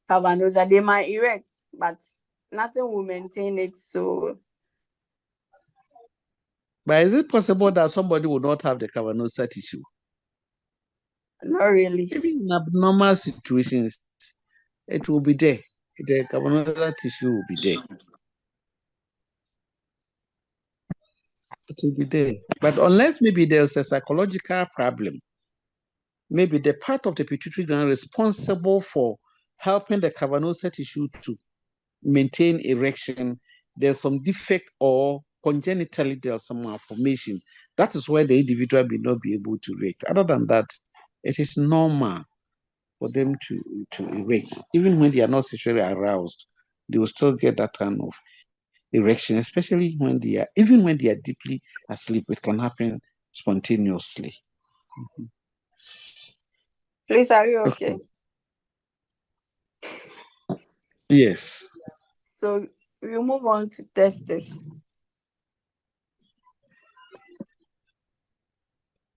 Speaker 4: cavernosa, they might erect, but nothing will maintain it. So,
Speaker 2: but is it possible that somebody will not have the cavernosa tissue?
Speaker 4: Not really.
Speaker 2: Maybe in abnormal situations, it will be there. The cavernosa tissue will be there. It will be there. But unless maybe there's a psychological problem, maybe the part of the pituitary gland responsible for helping the cavernosa tissue to maintain erection, there's some defect or congenitally there's some malformation. That is why the individual may not be able to erect. Other than that, it is normal for them to erect. Even when they are not sexually aroused, they will still get that kind of erection, especially when they are deeply asleep. It can happen spontaneously. Mm-hmm.
Speaker 4: Please, are you okay?
Speaker 2: Yes.
Speaker 4: So we move on to testes.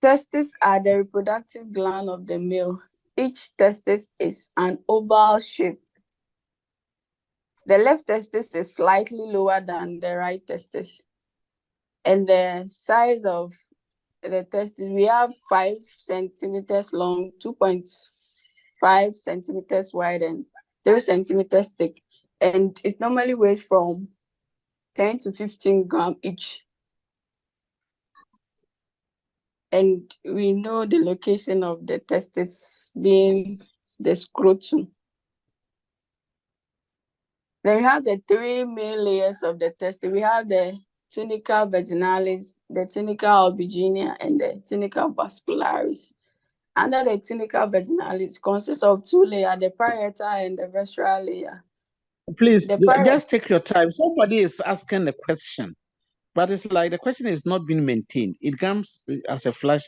Speaker 4: Testes are the reproductive gland of the male. Each testis is an oval shape. The left testis is slightly lower than the right testis. And the size of the testis, we have 5 centimeters long, 2.5 centimeters wide, and 3 centimeters thick. And it normally weighs from 10 to 15 grams each. and we know the location of the testes being the scrotum. Then we have the three main layers of the testes. We have the tunica vaginalis, the tunica albuginea, and the tunica vascularis. Under the tunica vaginalis consists of two layers, the parietal and the visceral layer.
Speaker 2: Please, just take your time. Somebody is asking a question, but it's like the question is not being maintained. It comes as a flash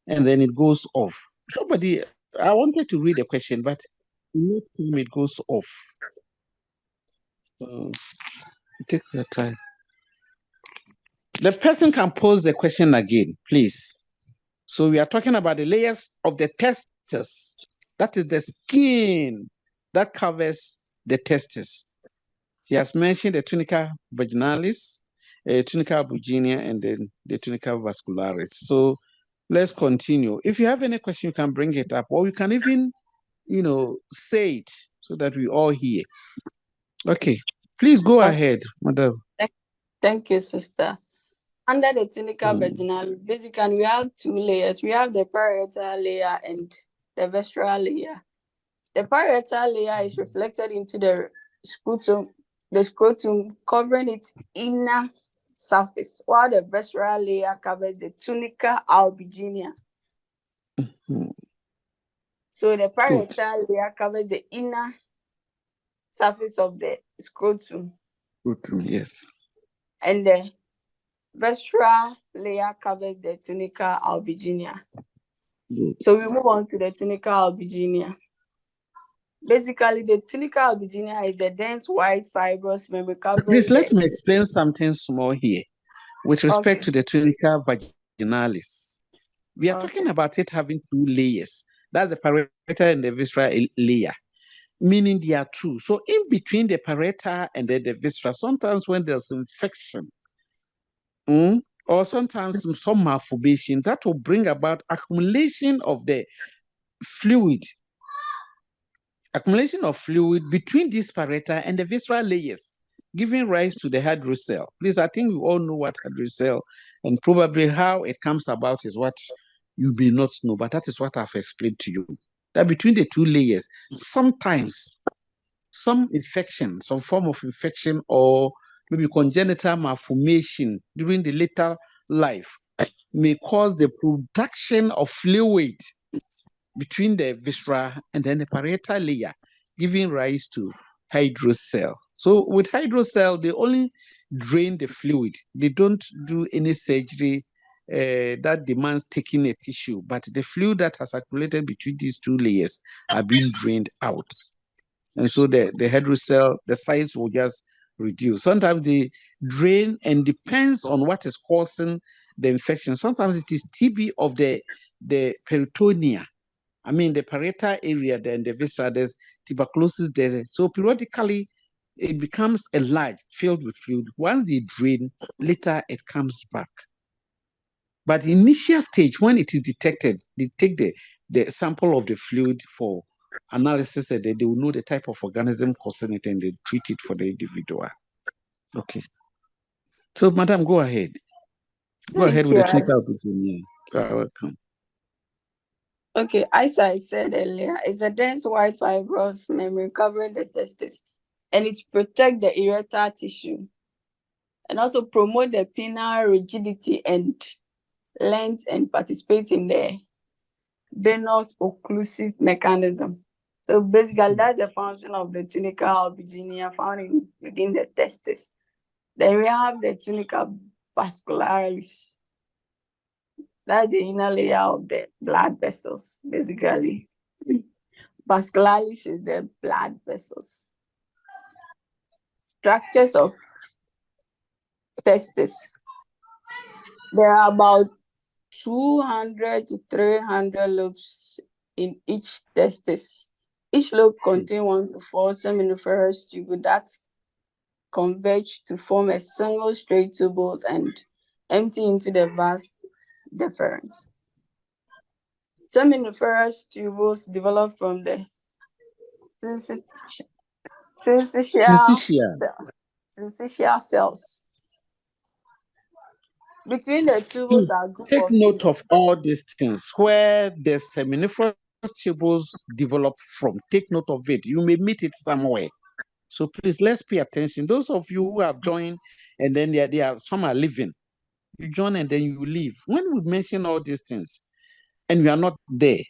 Speaker 2: and then it goes off. Somebody, I wanted to read the question, but in no time it goes off. So take your time. The person can pose the question again, please. So we are talking about the layers of the testes. That is the skin that covers the testes. He has mentioned the tunica vaginalis, tunica albuginea, and then the tunica vascularis. So let's continue. If you have any question, you can bring it up, or you can even, say it so that we all hear. Okay, please go ahead, madam.
Speaker 4: Thank you, sister. Under the tunica vaginalis, basically we have two layers. We have the parietal layer and the visceral layer. The parietal layer is reflected into the scrotum covering its inner surface, while the visceral layer covers the tunica albuginea. So the parietal layer covers the inner surface of the scrotum.
Speaker 2: Yes.
Speaker 4: And the visceral layer covers the tunica albuginea. So we move on to the tunica albuginea. Basically, the tunica albuginea is the dense white fibrous membrane covering.
Speaker 2: Please let me explain something small here with respect to the tunica vaginalis. We are talking about it having two layers. That's the parietal and the visceral layer, meaning they are two. So in between the parietal and the visceral, sometimes when there's infection, or sometimes some malformation, that will bring about accumulation of the fluid. Accumulation of fluid between this parietal and the visceral layers, giving rise to the hydrocele. Please, I think we all know what hydrocele and probably how it comes about is what you may not know, but that is what I've explained to you. That between the two layers, sometimes some infection, some form of infection, or maybe congenital malformation during the later life may cause the production of fluid between the viscera and then the parietal layer, giving rise to hydrocele. So with hydrocele, they only drain the fluid. They don't do any surgery that demands taking a tissue, but the fluid that has accumulated between these two layers are being drained out. And so the hydrocele, the size will just reduce. Sometimes they drain and depends on what is causing the infection. Sometimes it is TB of the peritoneum. I mean, the parietal area, then the viscera, there's tuberculosis there. So periodically, it becomes enlarged, filled with fluid. Once they drain, later it comes back. But the initial stage, when it is detected, they take the sample of the fluid for analysis, and they will know the type of organism causing it, and they treat it for the individual. Okay. So, madam, go ahead. Go ahead with the tunica albuginea. Welcome.
Speaker 4: Okay, as I said earlier, it's a dense white fibrous membrane covering the testes, and it protects the erectile tissue and also promote the penile rigidity and length and participate in the venous occlusive mechanism. So basically, that's the function of the tunica albuginea found within the testes. Then we have the tunica vascularis. That's the inner layer of the blood vessels, basically. Vascularis is the blood vessels. Structures of testes. There are about 200 to 300 lobes in each testis. Each lobe contains 1 to 4 seminiferous tubules that converge to form a single straight tubule and empty into the vas deferens. Seminiferous tubules develop from the syncytial cells. Between the tubules
Speaker 2: Please
Speaker 4: are a group
Speaker 2: take
Speaker 4: of
Speaker 2: note of all these things. Where the seminiferous tubules develop from, take note of it. You may meet it somewhere. So please, let's pay attention. Those of you who have joined and then some are leaving. You join and then you leave. When we mention all these things and you are not there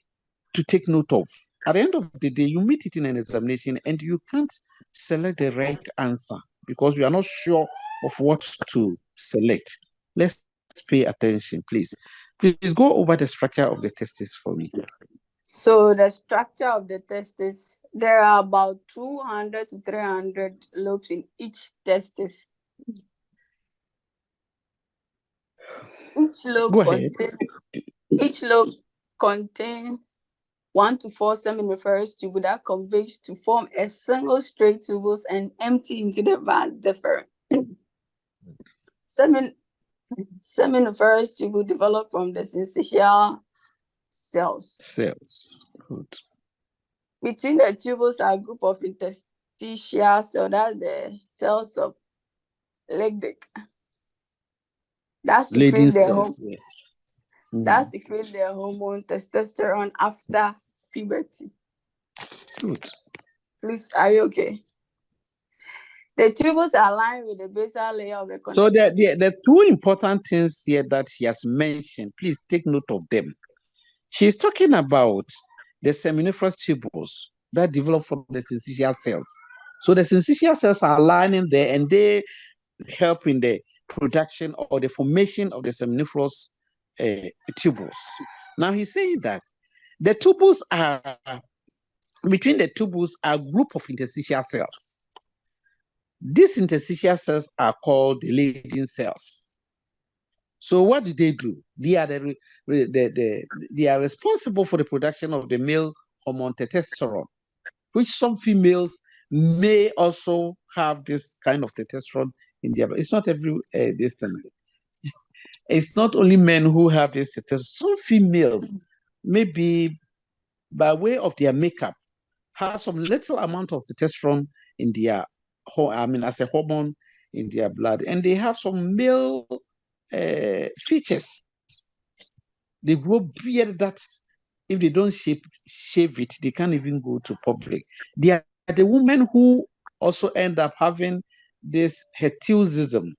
Speaker 2: to take note of, at the end of the day, you meet it in an examination and you can't select the right answer because you are not sure of what to select. Let's pay attention, please. Please go over the structure of the testes for me.
Speaker 4: So the structure of the testis, there are about 200 to 300 lobes in each testis. Each lobe contains 1 to 4 seminiferous tubule that converge to form a single straight tubule and empty into the vas deferens. Seminiferous tubule develop from the syncytial cells.
Speaker 2: Good.
Speaker 4: Between the tubules are a group of interstitial cells, that's the cells of Leydig. That's
Speaker 2: Leydig cells, yes.
Speaker 4: That's to create the hormone testosterone after puberty.
Speaker 2: Good.
Speaker 4: Please, are you okay? The tubules are aligned with the basal layer of the connective.
Speaker 2: So the two important things here that she has mentioned, please take note of them. She's talking about the seminiferous tubules that develop from the syncytial cells. So the syncytial cells are lining there and they help in the production or the formation of the seminiferous tubules. Now he's saying that the tubules are, between the tubules are a group of interstitial cells. These interstitial cells are called the Leydig cells. So what do? They are they are responsible for the production of the male hormone testosterone, which some females may also have this kind of testosterone in their body. It's not every this thing. It's not only men who have this testosterone. Some females, maybe by way of their makeup, have some little amount of testosterone in their, as a hormone in their blood, and they have some male features. They grow beard that if they don't shave it, they can't even go to public. They are the women who also end up having this hirsutism,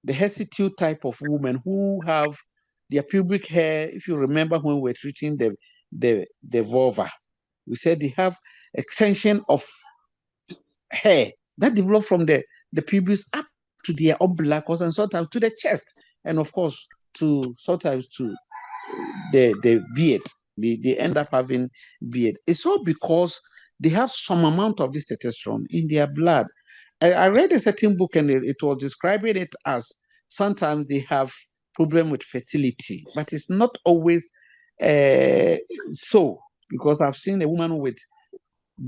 Speaker 2: the hirsute type of women who have their pubic hair. If you remember when we were treating the vulva, we said they have extension of hair that develop from the pubis up to their umbilicus and sometimes to the chest, and of course sometimes to the beard. They end up having beard. It's all because they have some amount of this testosterone in their blood. I read a certain book and it was describing it as sometimes they have problem with fertility, but it's not always so, because I've seen a woman with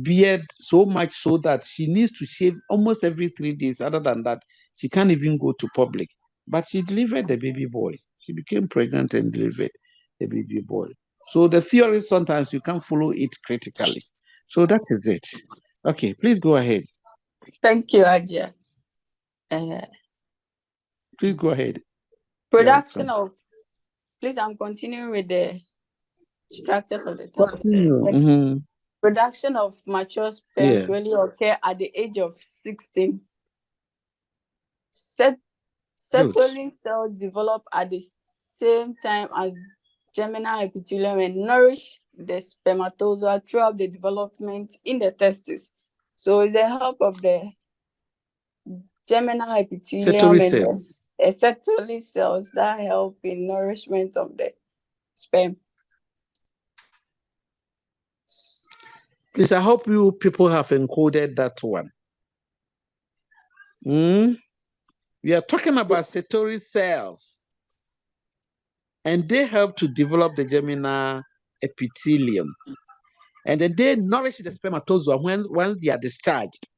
Speaker 2: beard so much so that she needs to shave almost every 3 days. Other than that, she can't even go to public. But she delivered the baby boy. She became pregnant and delivered the baby boy. So the theory, sometimes you can't follow it critically. So that is it. Okay, please go ahead.
Speaker 4: Thank you, HAJIA.
Speaker 2: Please go ahead.
Speaker 4: Production of, please, I'm continuing with the structures of the
Speaker 2: Continue.
Speaker 4: Production of mature sperm really occur at the age of 16. Settling cells develop at the same time as germinal epithelium and nourish the spermatozoa throughout the development in the testes. So it's the help of the germinal epithelium and the settling cells that help in nourishment of the sperm.
Speaker 2: Please, I hope you people have encoded that one. We are talking about Sertoli cells, and they help to develop the germinal epithelium. And then they nourish the spermatozoa once they are discharged.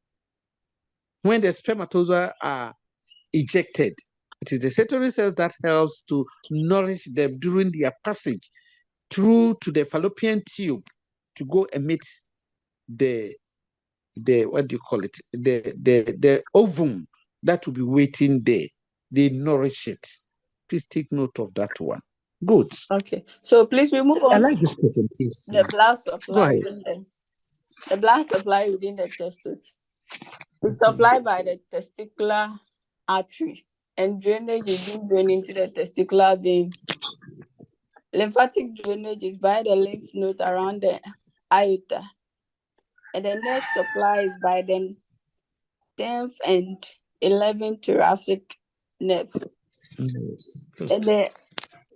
Speaker 2: When the spermatozoa are ejected, it is the Sertoli cells that helps to nourish them during their passage through to the fallopian tube to go emit the what do you call it? The ovum that will be waiting there. They nourish it. Please take note of that one. Good.
Speaker 4: Okay. So please we move
Speaker 2: I
Speaker 4: on
Speaker 2: like
Speaker 4: to
Speaker 2: this presentation.
Speaker 4: the blood
Speaker 2: Go
Speaker 4: supply
Speaker 2: ahead.
Speaker 4: within the blood supply within the testes. It's supplied by the testicular artery, and drainage is being drained into the testicular vein. Lymphatic drainage is by the lymph nodes around the aorta, and the nerve supply is by the 10th and 11th thoracic nerve. And the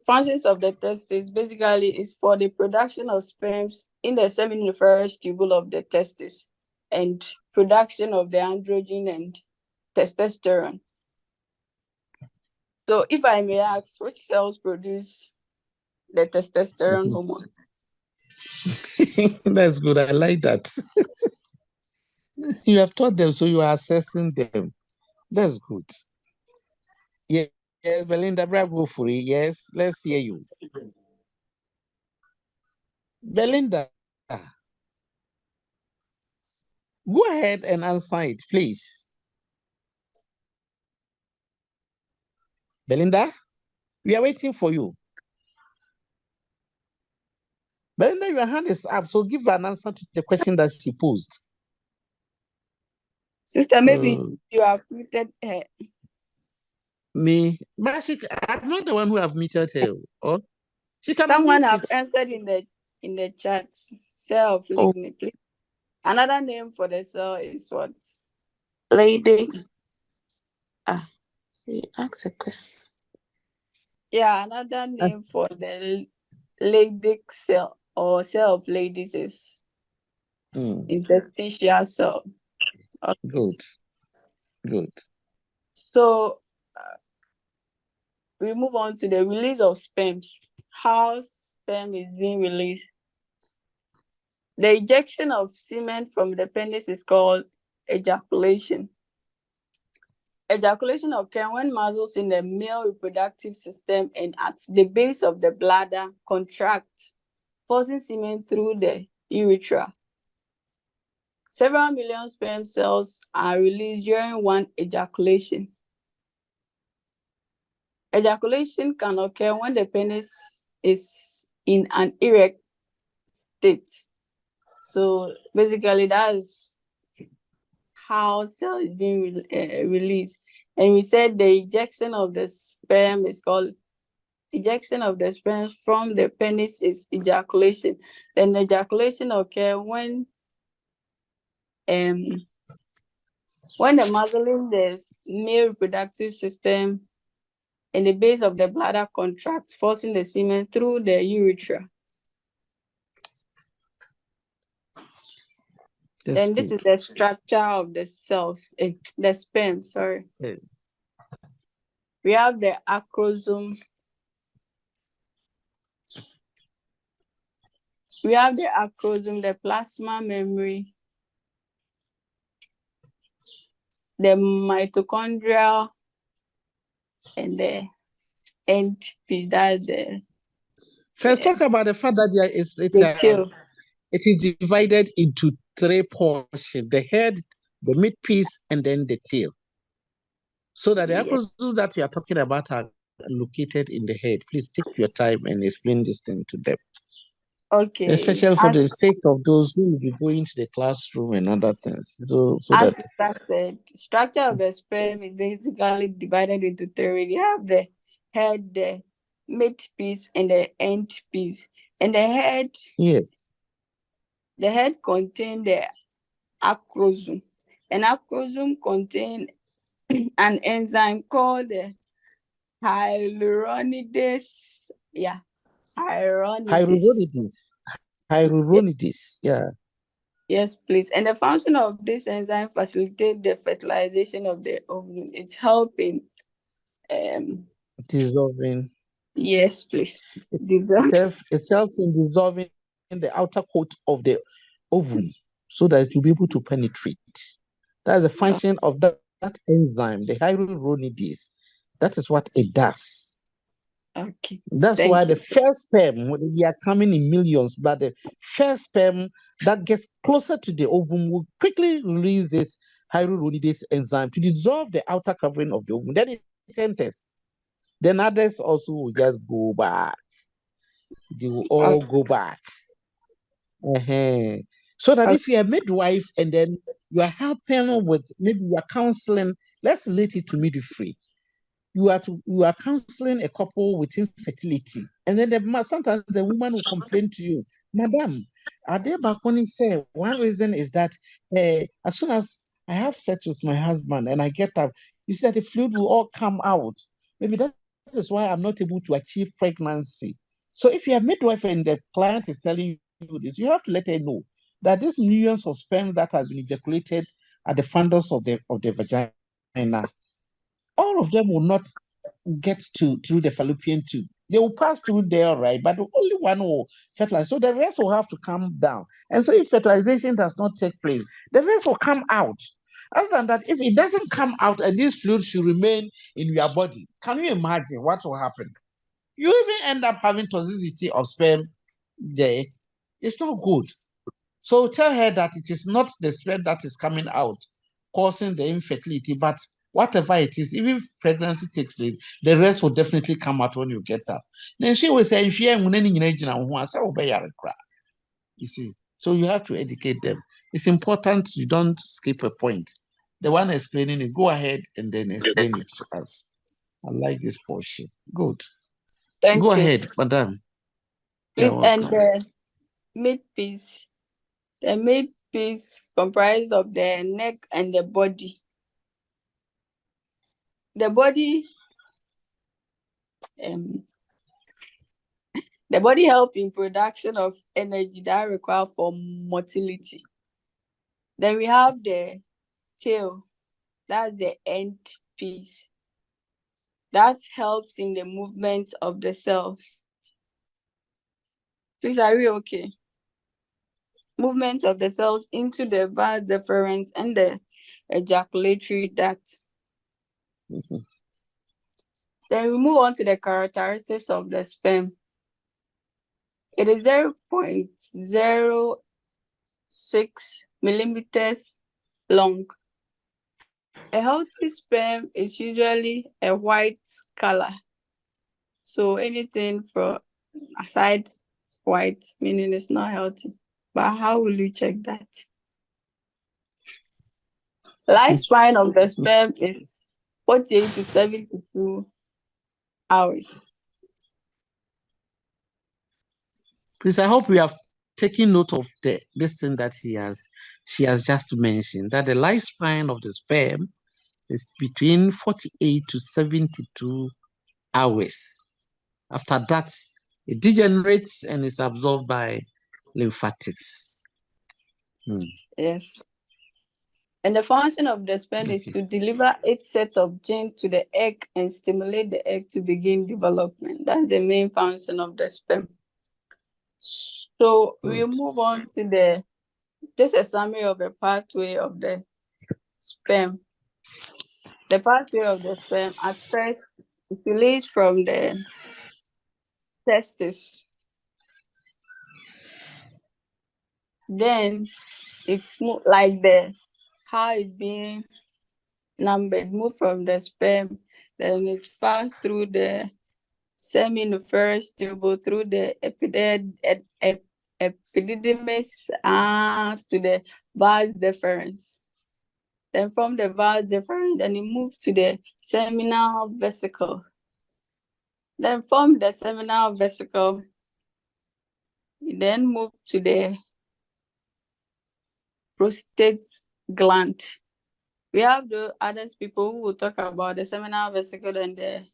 Speaker 4: functions of the testis basically is for the production of sperms in the seminiferous tubule of the testis and production of the androgen and testosterone. So if I may ask, which cells produce the testosterone hormone?
Speaker 2: That's good. I like that. You have taught them, so you are assessing them. That's good. Yeah, yes, Belinda, bravo for it. Yes, let's hear you. Belinda, go ahead and answer it, please. Belinda, we are waiting for you. Belinda, your hand is up, so give an answer to the question that she posed.
Speaker 4: Sister, maybe you have muted her.
Speaker 2: Me, but I'm not the one who have muted her. Or she can
Speaker 4: Someone
Speaker 2: unmute
Speaker 4: have
Speaker 2: it.
Speaker 4: answered in the chat. Cell of lignin, please. Another name for the cell is what? Leydig. We ask a question. Yeah, another name for the Leydig cell or cell of Leydig is interstitial cell.
Speaker 2: Okay. Good.
Speaker 4: So we move on to the release of sperms. How sperm is being released? The ejection of semen from the penis is called ejaculation. Ejaculation occurs when muscles in the male reproductive system and at the base of the bladder contract, forcing semen through the urethra. Several million sperm cells are released during one ejaculation. Ejaculation can occur when the penis is in an erect state. So basically, that's how cell is being released. And we said the ejection of the sperm is called ejection of the sperm from the penis is ejaculation. Then ejaculation occurs when the muscle in the male reproductive system and the base of the bladder contracts, forcing the semen through the urethra. Then this is the structure of the cells, the sperm, sorry. Yeah. We have the acrosome. We have the acrosome, the plasma membrane, the mitochondrial, and the end piece. That's the
Speaker 2: First, talk about the fact that it is divided into three portions: the head, the midpiece, and then the tail. So that the acrosome that you are talking about are located in the head. Please take your time and explain this thing to them.
Speaker 4: Okay.
Speaker 2: Especially for the sake of those who will be going to the classroom and other things. So
Speaker 4: as that said, structure of the sperm is basically divided into three. You have the head, the mid piece, and the end piece. And the head, the head contains the acrosome. An acrosome contains an enzyme called the hyaluronidase. Yeah.
Speaker 2: Hyaluronidase. Yeah.
Speaker 4: Yes, please. And the function of this enzyme facilitates the fertilization of the ovum. It's helping
Speaker 2: dissolving.
Speaker 4: Yes, please.
Speaker 2: It helps in dissolving the outer coat of the ovum so that it will be able to penetrate. That's the function of that enzyme, the hyaluronidase. That is what it does.
Speaker 4: Okay.
Speaker 2: That's why the first sperm, they are coming in millions, but the first sperm that gets closer to the ovum will quickly release this hyaluronidase enzyme to dissolve the outer covering of the ovum. Then it enters. Then others also will just go back. They will all go back. So that if you're a midwife and then you are helping with, maybe you are counseling, let's relate it to midwifery. You are counseling a couple with infertility, and then sometimes the woman will complain to you, Madam, are they back when he said one reason is that as soon as I have sex with my husband and I get up, you see that the fluid will all come out. Maybe that is why I'm not able to achieve pregnancy. So if you're a midwife and the client is telling you this, you have to let her know that these millions of sperm that has been ejaculated at the fundus of the vagina, all of them will not get through the fallopian tube. They will pass through there, right? But only one will fertilize. So the rest will have to come down. And so if fertilization does not take place, the rest will come out. Other than that, if it doesn't come out and these fluids should remain in your body, can you imagine what will happen? You even end up having toxicity of sperm there. It's not good. So tell her that it is not the sperm that is coming out causing the infertility, but whatever it is, even if pregnancy takes place, the rest will definitely come out when you get up. Then she will say, you see. So you have to educate them. It's important you don't skip a point. The one explaining it, go ahead and then explain it to us. I like this portion. Good.
Speaker 4: Thank
Speaker 2: Go
Speaker 4: you.
Speaker 2: ahead, madam.
Speaker 4: Please,
Speaker 2: You're
Speaker 4: and
Speaker 2: welcome.
Speaker 4: the mid-piece. The mid-piece comprises of the neck and the body. The body helps in production of energy that require for motility. Then we have the tail, that's the end piece. That helps in the movement of the cells. Please, are we okay? Movement of the cells into the vas deferens and the ejaculatory duct. Then we move on to the characteristics of the sperm. It is 0.06 millimeters long. A healthy sperm is usually a white color. So anything from aside white, meaning it's not healthy. But how will you check that? Lifespan of the sperm is 48 to 72 hours.
Speaker 2: Please, I hope we have taken note of this thing that she has just mentioned, that the lifespan of the sperm is between 48 to 72 hours. After that, it degenerates and is absorbed by lymphatics.
Speaker 4: Yes. And the function of the sperm is to deliver its set of genes to the egg and stimulate the egg to begin development. That's the main function of the sperm. So we move on to just a summary of the pathway of the sperm. The pathway of the sperm at first is released from the testis. Then it's like how it's being numbered, move from the sperm, then it's passed through the seminiferous tubule, through the epididymis to the vas deferens. Then from the vas deferens, then it moves to the seminal vesicle. Then from the seminal vesicle, you then move to the prostate gland. We have the other people who will talk about the seminal vesicle and the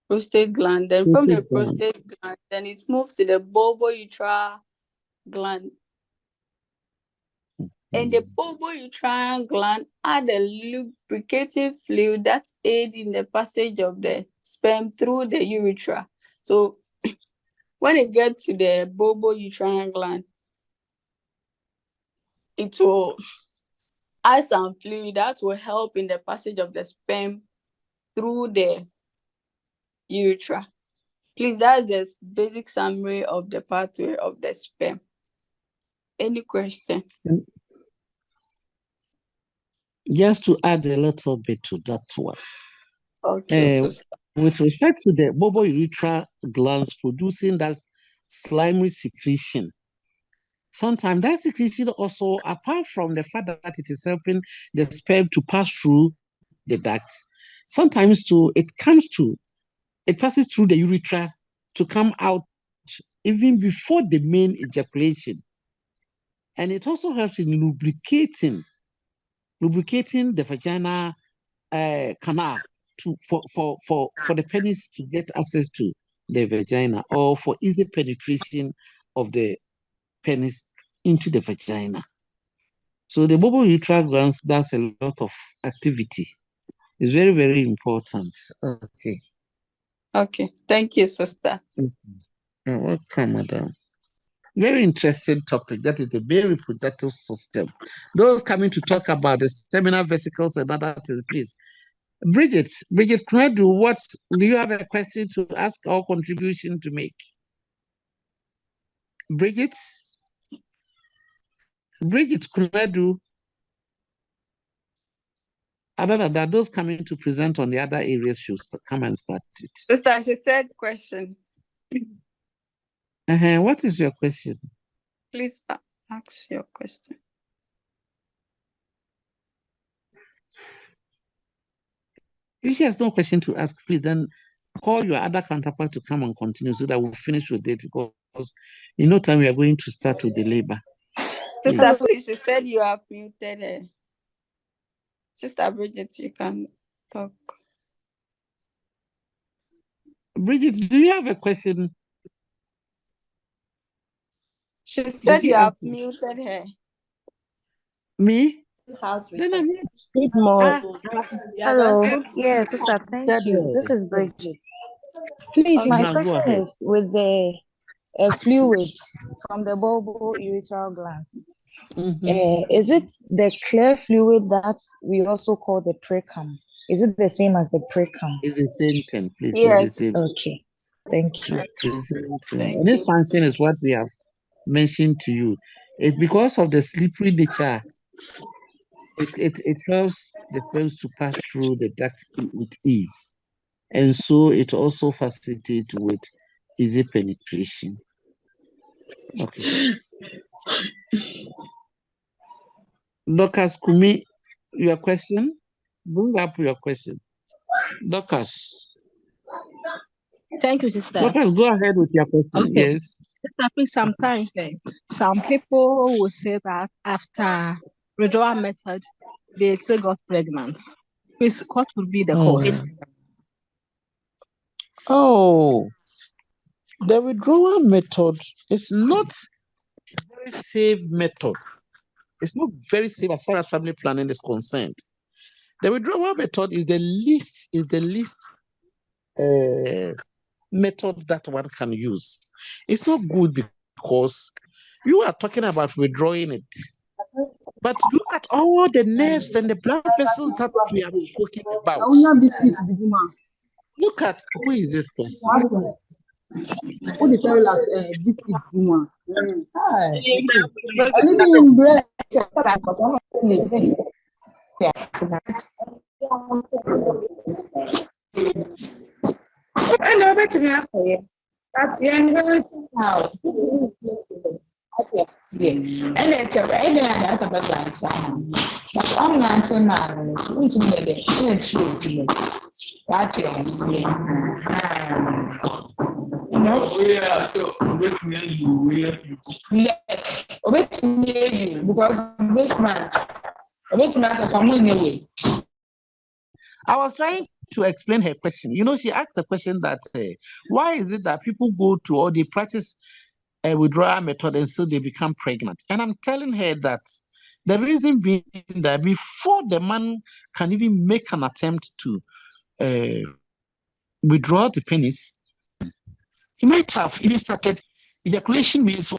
Speaker 4: prostate gland. Then from the prostate gland, then it's moved to the bulbouretral gland. And the bulbouretral gland are the lubricative fluid that aids in the passage of the sperm through the urethra. So when it gets to the bulbouretral gland, it will add some fluid that will help in the passage of the sperm through the urethra. Please, that's the basic summary of the pathway of the sperm. Any question?
Speaker 2: Just to add a little bit to that one.
Speaker 4: Okay.
Speaker 2: with respect to the bulbourethral glands producing that slimy secretion, sometimes that secretion also, apart from the fact that it is helping the sperm to pass through the ducts, sometimes it passes through the urethra to come out even before the main ejaculation. And it also helps in lubricating the vagina canal for the penis to get access to the vagina, or for easy penetration of the penis into the vagina. So the bulbourethral glands does a lot of activity. It's very, very important. Okay.
Speaker 4: Okay. Thank you, sister.
Speaker 2: You're welcome, madam. Very interesting topic. That is the male reproductive system. Those coming to talk about the seminal vesicles and other things, please. Bridget, Kumedu, do you have a question to ask or contribution to make? Bridget Kumedu. Other than that, those coming to present on the other areas should come and start it.
Speaker 4: Sister, she said question.
Speaker 2: What is your question?
Speaker 4: Please ask your question.
Speaker 2: If she has no question to ask, please then call your other counterpart to come and continue so that we'll finish with it, because in no time we are going to start with the labor.
Speaker 4: Sister, please, she said you are muted. Sister Bridget, you can talk.
Speaker 2: Bridget, do you have a question?
Speaker 4: She said you have muted her.
Speaker 2: Me?
Speaker 5: Then I'm Good morning. Hello. Yes, sister. Thank you. This is Bridget. Please, my question is with the fluid from the bulbourethral gland. Is it the clear fluid that we also call the precum? Is it the same as the precum?
Speaker 2: It's the same thing, please.
Speaker 4: Yes.
Speaker 5: Okay. Thank you.
Speaker 2: And this function is what we have mentioned to you. It's because of the slippery nature. It helps the cells to pass through the duct with ease. And so it also facilitates with easy penetration. Okay. Dorcas Kumi, your question? Bring up your question. Dorcas.
Speaker 6: Thank you, sister.
Speaker 2: Dorcas, go ahead with your question.
Speaker 6: Okay.
Speaker 2: Yes.
Speaker 6: I think sometimes some people will say that after withdrawal method, they still got pregnant. Please, what would be the cause?
Speaker 2: Oh, the withdrawal method is not a very safe method. It's not very safe as far as family planning is concerned. The withdrawal method is the least method that one can use. It's not good because you are talking about withdrawing it. But look at all the nerves and the blood vessels that we are talking about. Look at, who is this person?
Speaker 3: Who tell us this is woman? Yes, because this man,
Speaker 2: I was trying to explain her question. You know, she asked a question that why is it that people go to or they practice a withdrawal method and so they become pregnant? And I'm telling her that the reason being that before the man can even make an attempt to withdraw the penis, he might have even started ejaculation means.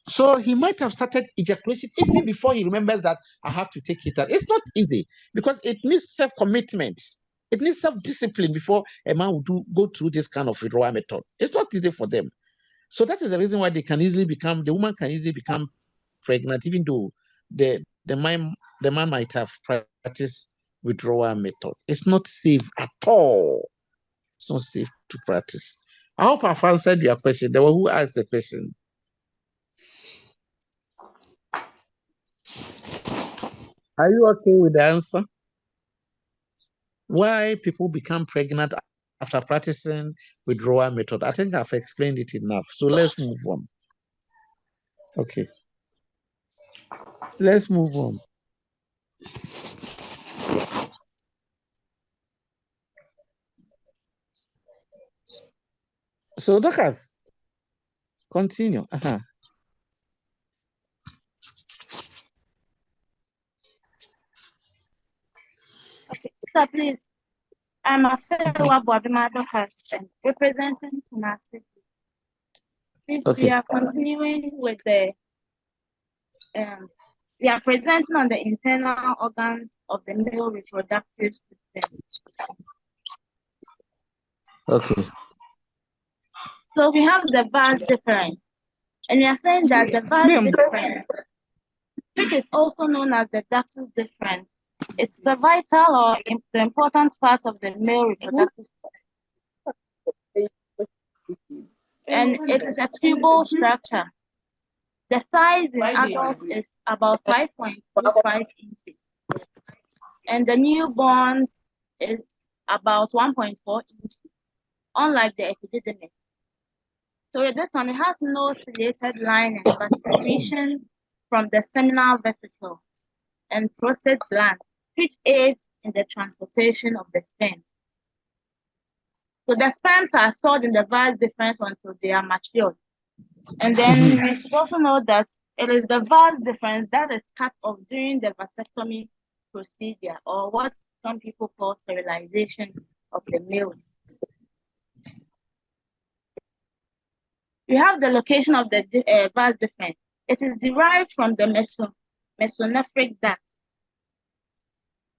Speaker 2: So he might have started ejaculation even before he remembers that I have to take it out. It's not easy because it needs self-commitment. It needs self-discipline before a man will go through this kind of withdrawal method. It's not easy for them. So that is the reason why the woman can easily become pregnant, even though the man might have practiced withdrawal method. It's not safe at all. it's not safe to practice. I hope I've answered your question. The one who asked the question. Are you okay with the answer? Why people become pregnant after practicing withdrawal method? I think I've explained it enough. So let's move on. Okay. Let's move on. So, Dorcas, continue.
Speaker 5: Okay, so please, I'm a fellow Boabima Dorcas representing Kumasi. Since we are continuing with the we are presenting on the internal organs of the male reproductive system.
Speaker 2: Okay.
Speaker 5: So we have the vas deferens, and we are saying that the vas deferens, which is also known as the ductus deferens, it's the vital or the important part of the male reproductive system, and it is a tubal structure. The size in adults is about 5.25 inches, and the newborns is about 1.4 inches, unlike the epididymis. So with this one, it has no ciliated lining, but secretion from the seminal vesicle and prostate gland, which aids in the transportation of the sperm. So the sperms are stored in the vas deferens until they are matured. And then we should also know that it is the vas deferens that is cut off during the vasectomy procedure, or what some people call sterilization of the males. We have the location of the vas deferens. It is derived from the mesonephric duct,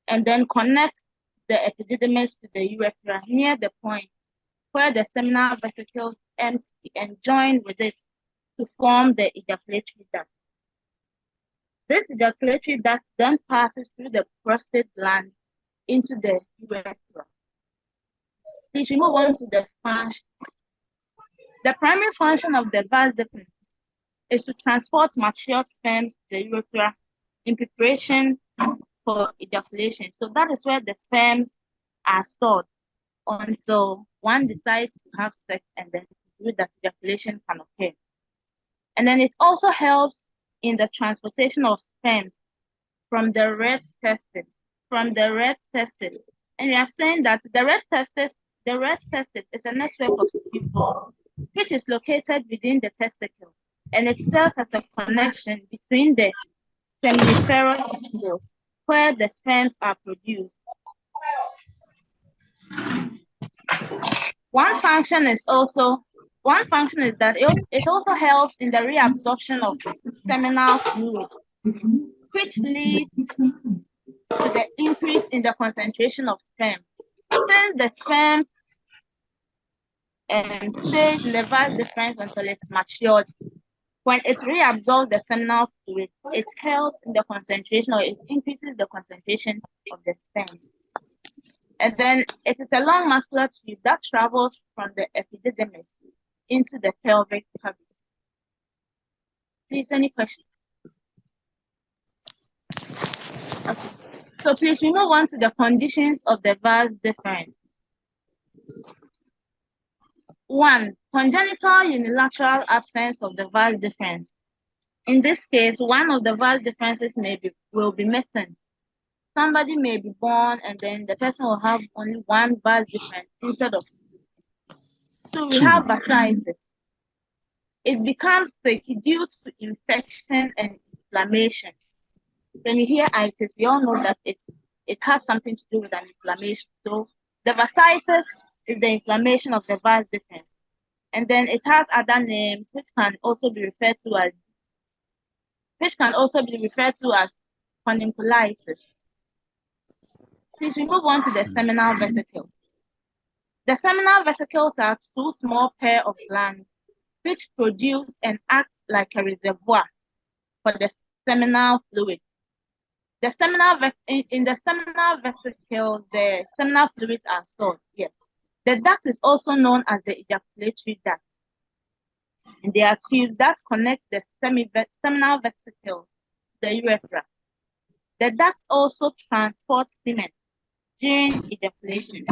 Speaker 5: and then connects the epididymis to the urethra near the point where the seminal vesicles empty and join with it to form the ejaculatory duct. This ejaculatory duct then passes through the prostate gland into the urethra. Please, we move on to the function. The primary function of the vas deferens is to transport matured sperm to the urethra in preparation for ejaculation. So that is where the sperms are stored until one decides to have sex, and then that ejaculation can occur. And then it also helps in the transportation of sperms from the red testis. And we are saying that the red testis is a network of tubules, which is located within the testicle, and it serves as a connection between the seminiferous tubules where the sperms are produced. One function is that it also helps in the reabsorption of seminal fluid, which leads to the increase in the concentration of sperm. Since the sperms stays in the vas deferens until it's matured, when it reabsorbs the seminal fluid, it helps in the concentration, or it increases the concentration of the sperm. And then it is a long muscular tube that travels from the epididymis into the pelvic cavity. Please, any questions? Okay. So please, we move on to the conditions of the vas deferens. 1. Congenital unilateral absence of the vas deferens. In this case, one of the vas deferences will be missing. Somebody may be born and then the person will have only one vas deferens instead of two. So we have vasculitis. It becomes thick due to infection and inflammation. When you hear itis, we all know that it has something to do with an inflammation. So the vasculitis is the inflammation of the vas deferens. And then it has other names which can also be referred to as condylitis. Please, we move on to the seminal vesicles. The seminal vesicles are two small pair of glands which produce and act like a reservoir for the seminal fluid. In the seminal vesicle, the seminal fluids are stored. Yes.
Speaker 7: The duct is also known as the ejaculatory duct. And there are tubes that connect the seminal vesicles to the urethra. The duct also transports semen during ejaculation.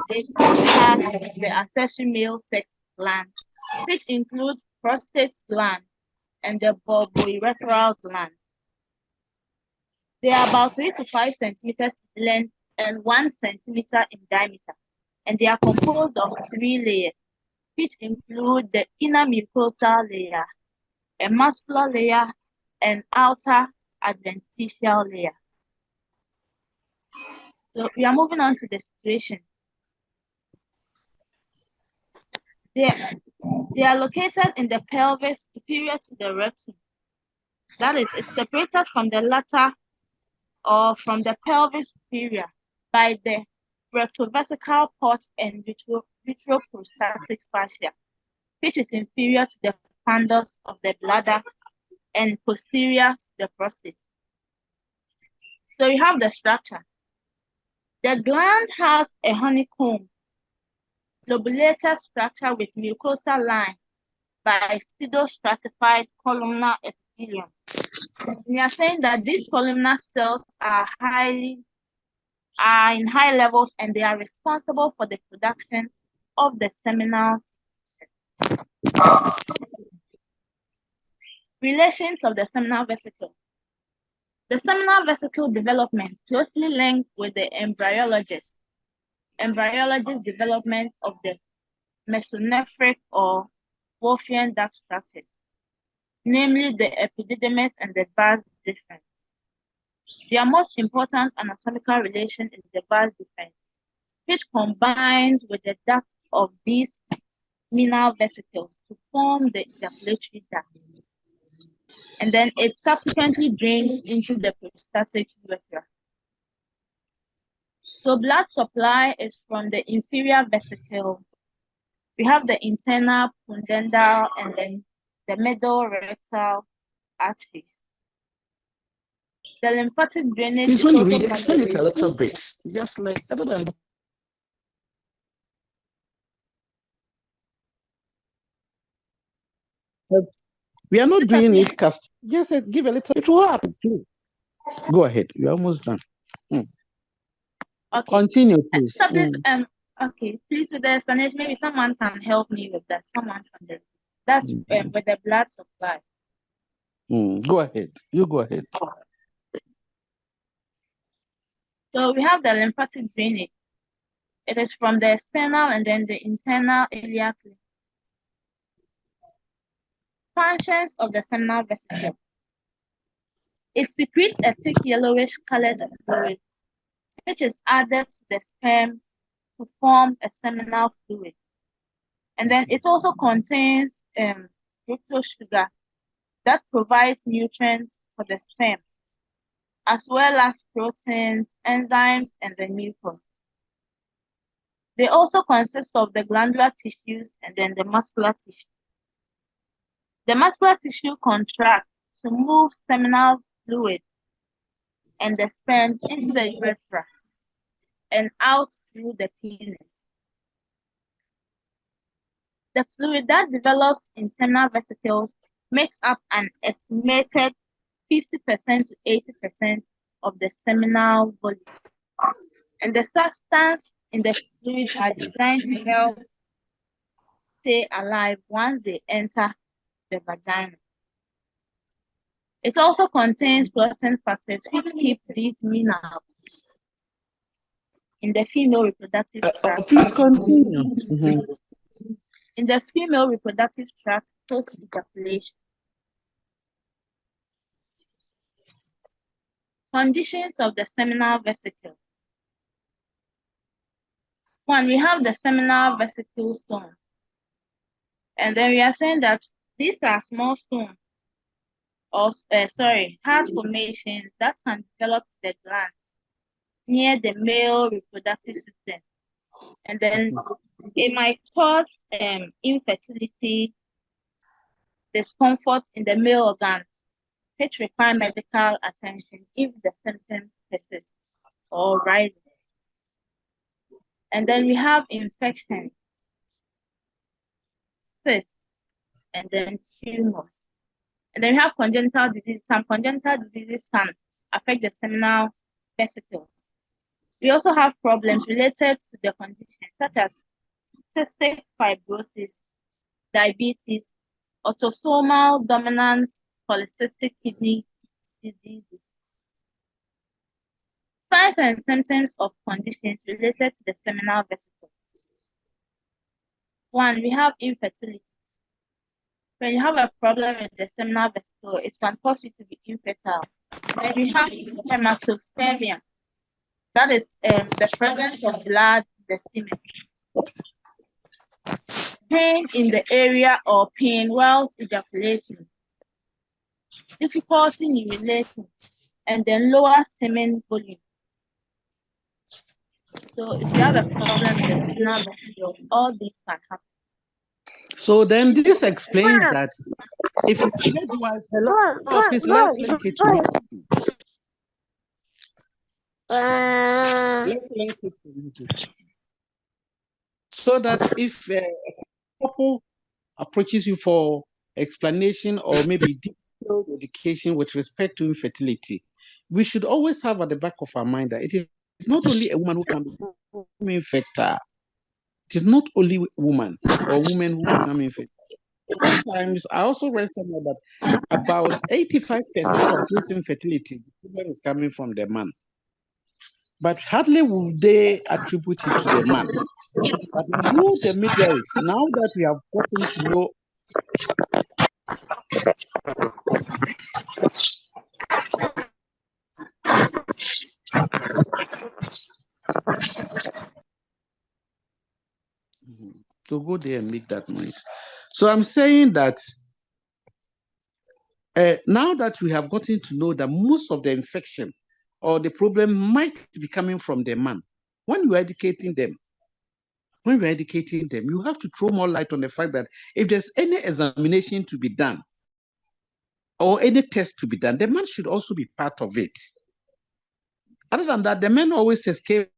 Speaker 7: They have the accessory male sex gland, which include prostate gland and the bulbourethral gland. They are about 3 to 5 centimeters in length and 1 centimeter in diameter, and they are composed of 3 layers, which include the inner mucosal layer, a muscular layer, and outer adventitial layer. So we are moving on to the situation. They are located in the pelvis superior to the rectum. That is, it's separated from the latter or from the pelvis superior by the rectovesical port and vitroprostatic fascia, which is inferior to the fundus of the bladder and posterior to the prostate. So you have the structure. The gland has a honeycomb lobulated structure with mucosal line by pseudostratified columnar epithelium. We are saying that these columnar cells are in high levels, and they are responsible for the production of the seminal relations of the seminal vesicle. The seminal vesicle development closely linked with the embryologist development of the mesonephric or Wolffian duct structures, namely the epididymis and the vas deferens. Their most important anatomical relation is the vas deferens, which combines with the duct of these seminal vesicles to form the ejaculatory duct. And then it subsequently drains into the prostatic urethra. So blood supply is from the inferior vesicle. We have the internal pudendal and then the middle rectal arteries. The lymphatic drainage
Speaker 2: Please,
Speaker 7: is
Speaker 2: when you
Speaker 7: also
Speaker 2: read,
Speaker 7: from
Speaker 2: explain it
Speaker 7: the
Speaker 2: a little bit. Just like, other than we are not doing it cast. Just give a little. It will happen. Please. Go ahead. You're almost done.
Speaker 7: Okay.
Speaker 2: Continue, please.
Speaker 7: So please, okay, please with the explanation, maybe someone can help me with that. Someone from the that's with the blood supply.
Speaker 2: Go ahead. You go ahead.
Speaker 7: So we have the lymphatic drainage. It is from the external and then the internal iliac lymph. Functions of the seminal vesicle. It secretes a thick yellowish colored fluid, which is added to the sperm to form a seminal fluid. And then it also contains fructose sugar that provides nutrients for the sperm, as well as proteins, enzymes, and the mucus. They also consist of the glandular tissues and then the muscular tissue. The muscular tissue contracts to move seminal fluid and the sperms into the urethra and out through the penis. The fluid that develops in seminal vesicles makes up an estimated 50% to 80% of the seminal volume. And the substance in the fluid are designed to help stay alive once they enter the vagina. It also contains clotting factors which keep these minerals in the female reproductive tract.
Speaker 2: Please continue.
Speaker 7: In the female reproductive tract post ejaculation. Conditions of the seminal vesicle. One, we have the seminal vesicle stone. And then we are saying that these are small stones, or hard formations that can develop in the gland near the male reproductive system. And then it might cause infertility, discomfort in the male organ, which require medical attention if the symptoms persist or rise. And then we have infection, cyst, and then tumors. And then we have congenital disease. Some congenital diseases can affect the seminal vesicles. We also have problems related to the condition, such as cystic fibrosis, diabetes, autosomal dominant polycystic kidney diseases. Signs and symptoms of conditions related to the seminal vesicle. 1, we have infertility. When you have a problem with the seminal vesicle, it can cause you to be infertile. Then we have hematospermia. That is the presence of blood in the semen. Pain in the area or pain whilst ejaculating. Difficulty in urinating, and then lower semen volume. So if you have a problem with the seminal vesicle, all these can happen.
Speaker 2: So then this explains that if you midwife, please let's link it to YouTube. Let's link it to YouTube. So that if a couple approaches you for explanation or maybe detailed education with respect to infertility, we should always have at the back of our mind that it is not only a woman who can become infertile. It is not only woman or women who become infertile. Sometimes I also read somewhere that about 85% of this infertility is coming from the man. But hardly will they attribute it to the man. But you, the midwives, now that we have gotten to know to go there and make that noise. So I'm saying that now that we have gotten to know that most of the infection or the problem might be coming from the man, when you're educating them, you have to throw more light on the fact that if there's any examination to be done or any test to be done, the man should also be part of it. Other than that, the men always escape,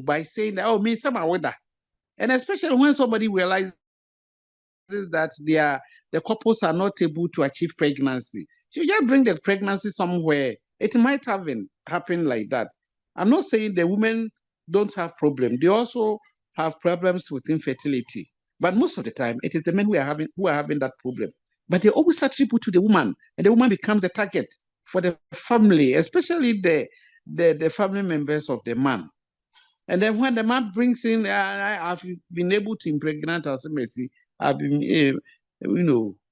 Speaker 2: by saying that, oh, me, some are weather. And especially when somebody realizes that the couples are not able to achieve pregnancy. You just bring the pregnancy somewhere. It might have happened like that. I'm not saying the women don't have problems. They also have problems with infertility. But most of the time, it is the men who are having that problem. But they always attribute to the woman, and the woman becomes the target for the family, especially the family members of the man. And then when the man brings in, I've been able to impregnate Asemesi, I've been,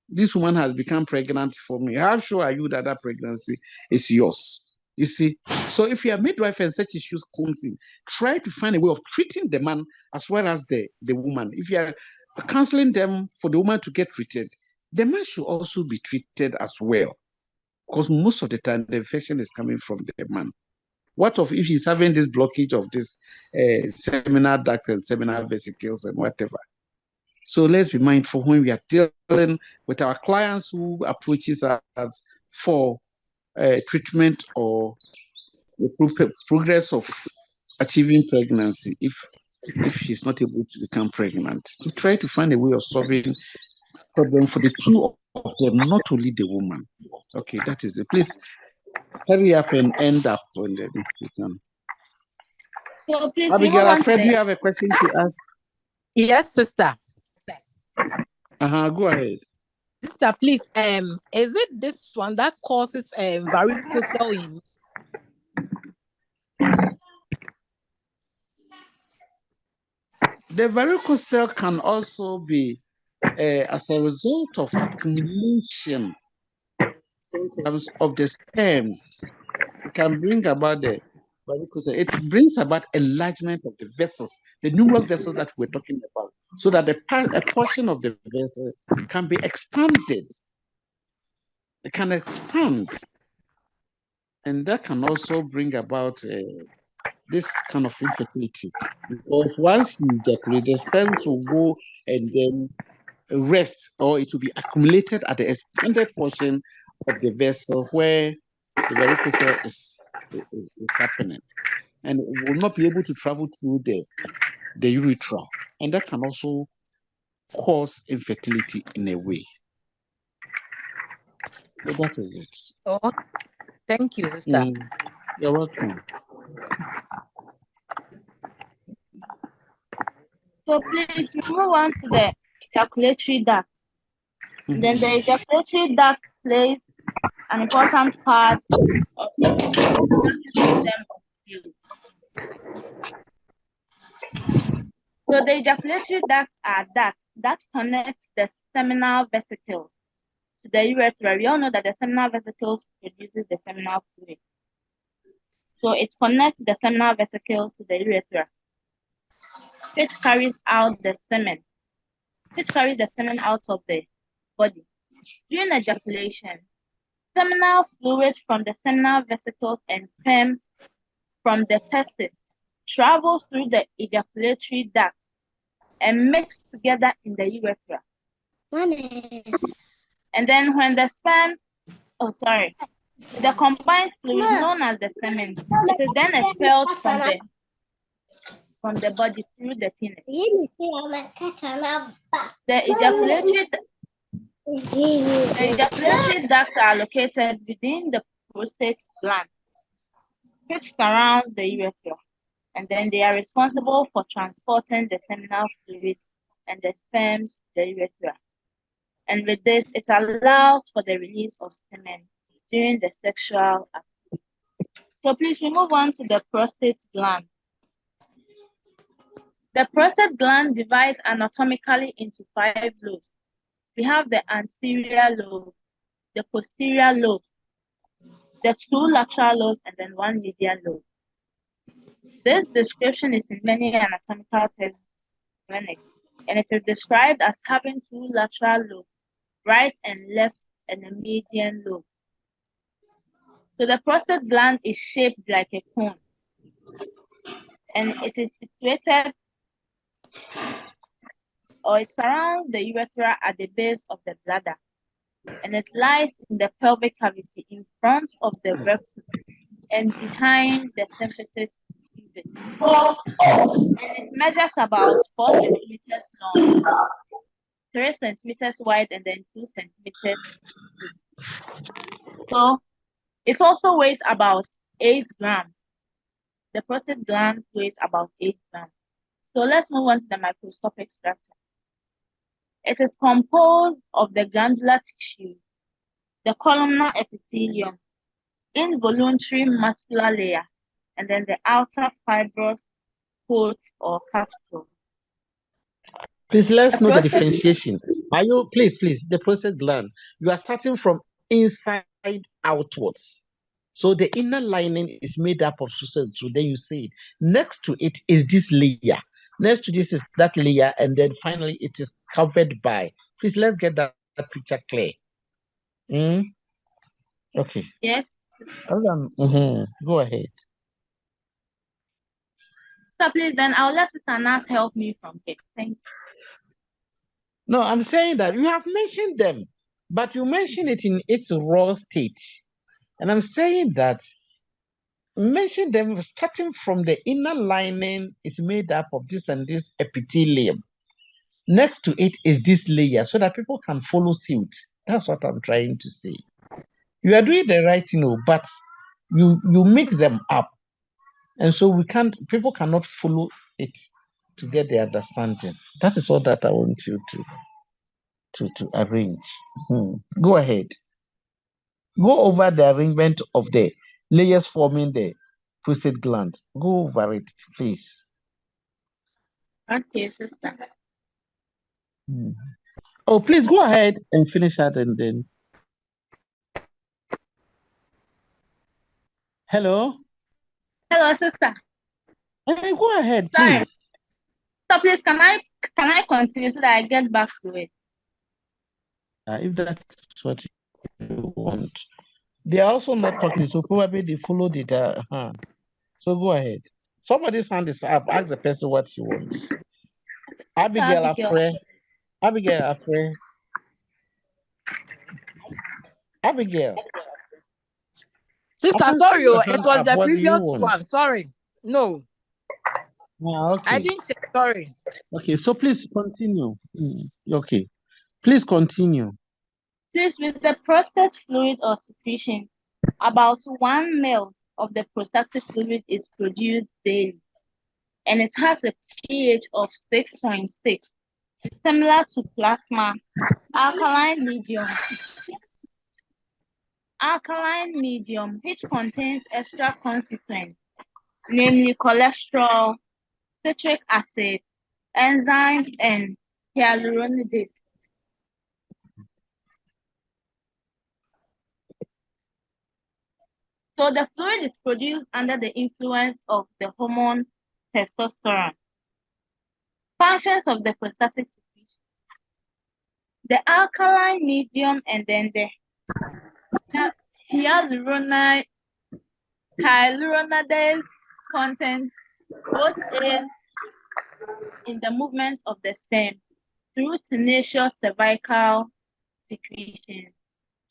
Speaker 2: this woman has become pregnant for me. How sure are you that that pregnancy is yours? You see? So if you're a midwife and such issues comes in, try to find a way of treating the man as well as the woman. If you're counseling them for the woman to get treated, the man should also be treated as well. Because most of the time, the infection is coming from the man. What if he's having this blockage of this seminal duct and seminal vesicles and whatever? So let's be mindful when we are dealing with our clients who approaches us for treatment or the progress of achieving pregnancy. If she's not able to become pregnant, we try to find a way of solving problem for the two of them, not only the woman. Okay, that is it. Please hurry up and end up when we can.
Speaker 7: So please,
Speaker 2: Abigail, Fred, do you have a question to ask?
Speaker 8: Yes, sister.
Speaker 2: Go ahead.
Speaker 8: Sister, please, is it this one that causes varicocele in?
Speaker 2: The varicocele can also be as a result of accumulation of the sperms. It can bring about the varicocele. It brings about enlargement of the vessels, the numerous vessels that we're talking about, so that a portion of the vessel can be expanded. It can expand. And that can also bring about this kind of infertility. Because once you ejaculate, the sperms will go and then rest, or it will be accumulated at the expanded portion of the vessel where the varicocele is happening. and it will not be able to travel through the urethra, and that can also cause infertility in a way. So that is it.
Speaker 8: Oh, thank you, sister.
Speaker 2: You're welcome.
Speaker 7: So please move on to the ejaculatory duct. And then the ejaculatory duct plays an important part of the reproductive system of the male. So the ejaculatory ducts are ducts that connect the seminal vesicles to the urethra. We all know that the seminal vesicles produces the seminal fluid. So it connects the seminal vesicles to the urethra, which carries out the semen, which carries the semen out of the body. During ejaculation, seminal fluid from the seminal vesicles and sperms from the testis travels through the ejaculatory duct and mix together in the urethra. And then when the sperms, the combined fluid known as the semen, it is then expelled from the body through the penis. The ejaculatory ducts are located within the prostate gland, which surrounds the urethra, and then they are responsible for transporting the seminal fluid and the sperms to the urethra. And with this, it allows for the release of semen during the sexual activity. So please, we move on to the prostate gland. The prostate gland divides anatomically into 5 lobes. We have the anterior lobe, the posterior lobe, the 2 lateral lobes, and then 1 medial lobe. This description is in many anatomical texts clinics, and it is described as having 2 lateral lobes, right and left, and a median lobe. So the prostate gland is shaped like a cone, and it is situated, or it surrounds the urethra at the base of the bladder, and it lies in the pelvic cavity in front of the rectum and behind the symphysis pubis. And it measures about 4 centimeters long, 3 centimeters wide, and then 2 centimeters deep. So it also weighs about 8 grams. The prostate gland weighs about 8 grams. So let's move on to the microscopic structure. It is composed of the glandular tissue, the columnar epithelium, involuntary muscular layer, and then the outer fibrous coat or capsule.
Speaker 2: Please let's know the differentiation. Are you please the prostate gland? You are starting from inside outwards. So the inner lining is made up of cells. So then you say it. Next to it is this layer. Next to this is that layer, and then finally it is covered by. Please let's get that picture clear. Okay.
Speaker 7: Yes.
Speaker 2: Go ahead.
Speaker 7: So please, then I'll let Sister Nas help me from here. Thank you.
Speaker 2: No, I'm saying that you have mentioned them, but you mentioned it in its raw state. And I'm saying that mention them starting from the inner lining is made up of this and this epithelium. Next to it is this layer so that people can follow suit. That's what I'm trying to say. You are doing the right thing, but you mix them up. And so people cannot follow it to get the understanding. That is all that I want you to arrange. Go ahead. Go over the arrangement of the layers forming the prostate gland. Go over it, please.
Speaker 7: Okay, sister.
Speaker 2: Oh, please go ahead and finish that and then. Hello?
Speaker 7: Hello, sister.
Speaker 2: Hey, go ahead,
Speaker 7: Sorry.
Speaker 2: please.
Speaker 7: So please, can I continue so that I get back to it?
Speaker 2: If that's what you want. They are also not talking, so probably they followed it. So go ahead. Somebody's hand is up. Ask the person what she wants. Abigail Afre. Abigail Afre.
Speaker 8: Sister, sorry, it was the previous one. Sorry. No, I
Speaker 2: Okay.
Speaker 8: didn't check. Sorry.
Speaker 2: Okay. So please continue. Okay. Please continue.
Speaker 7: Since with the prostate fluid or secretion, about 1 ml of the prostatic fluid is produced daily, and it has a pH of 6.6, similar to plasma. Alkaline medium. Alkaline medium, which contains extra constituents, namely cholesterol, citric acid, enzymes, and hyaluronidase. So the fluid is produced under the influence of the hormone testosterone. Functions of the prostatic secretion. The alkaline medium and then the hyaluronidase content both aids in the movement of the sperm through tenacious cervical secretion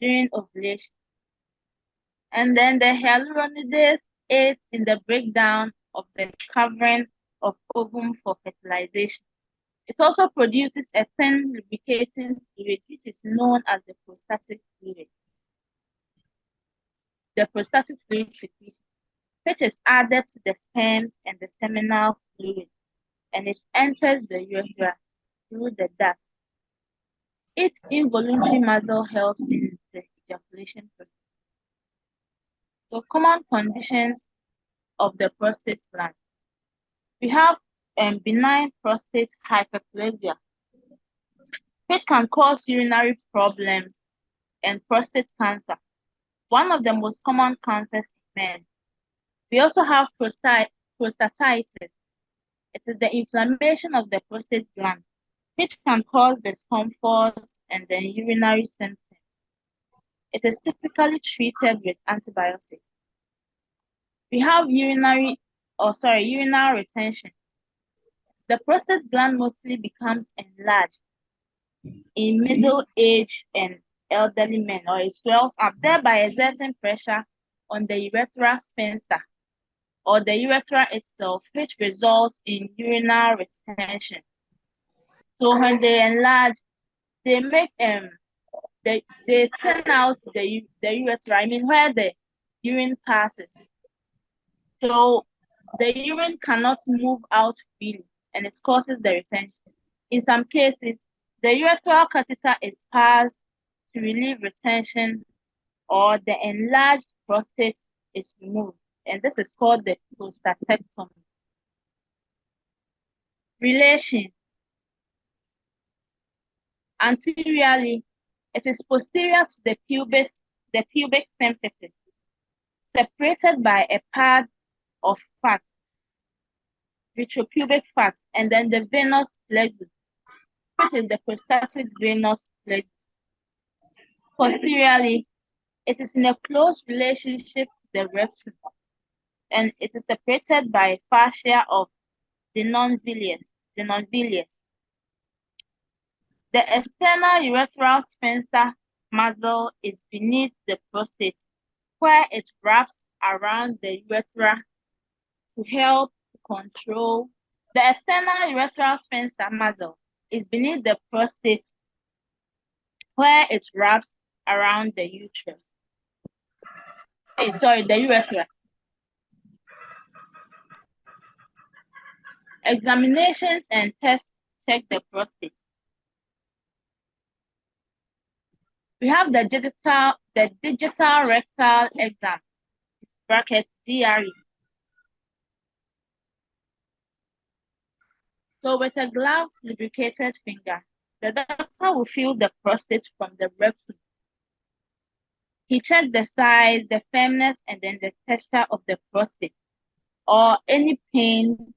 Speaker 7: during ovulation. And then the hyaluronidase aids in the breakdown of the covering of ovum for fertilization. It also produces a thin lubricating fluid which is known as the prostatic fluid. The prostatic fluid secretion, which is added to the sperms and the seminal fluid, and it enters the urethra through the duct. Its involuntary muscle helps in the ejaculation process. So common conditions of the prostate gland. We have benign prostate hyperplasia, which can cause urinary problems and prostate cancer, one of the most common cancers in men. We also have prostatitis. It is the inflammation of the prostate gland, which can cause discomfort and then urinary symptoms. It is typically treated with antibiotics. We have urinary retention. The prostate gland mostly becomes enlarged in middle-aged and elderly men, or it swells up, thereby exerting pressure on the urethral sphincter or the urethra itself, which results in urinary retention. So when they enlarge, they make they thin out the urethra, where the urine passes. So the urine cannot move out freely, and it causes the retention. In some cases, the urethral catheter is passed to relieve retention, or the enlarged prostate is removed, and this is called the prostatectomy. Relation. Anteriorly, it is posterior to the pubic symphysis, separated by a pad of fat, retropubic fat, and then the venous plexus, which is the prostatic venous plexus. Posteriorly, it is in a close relationship to the rectum, and it is separated by a fascia of the non-villus. The external urethral sphincter muscle is beneath the prostate, where it wraps around the urethra to help control. The external urethral sphincter muscle is beneath the prostate, where it wraps around the uterus. The urethra. Examinations and tests check the prostate. We have the digital rectal exam, (DRE). So with a gloved, lubricated finger, the doctor will feel the prostate from the rectum. He checks the size, the firmness, and then the texture of the prostate, or any pain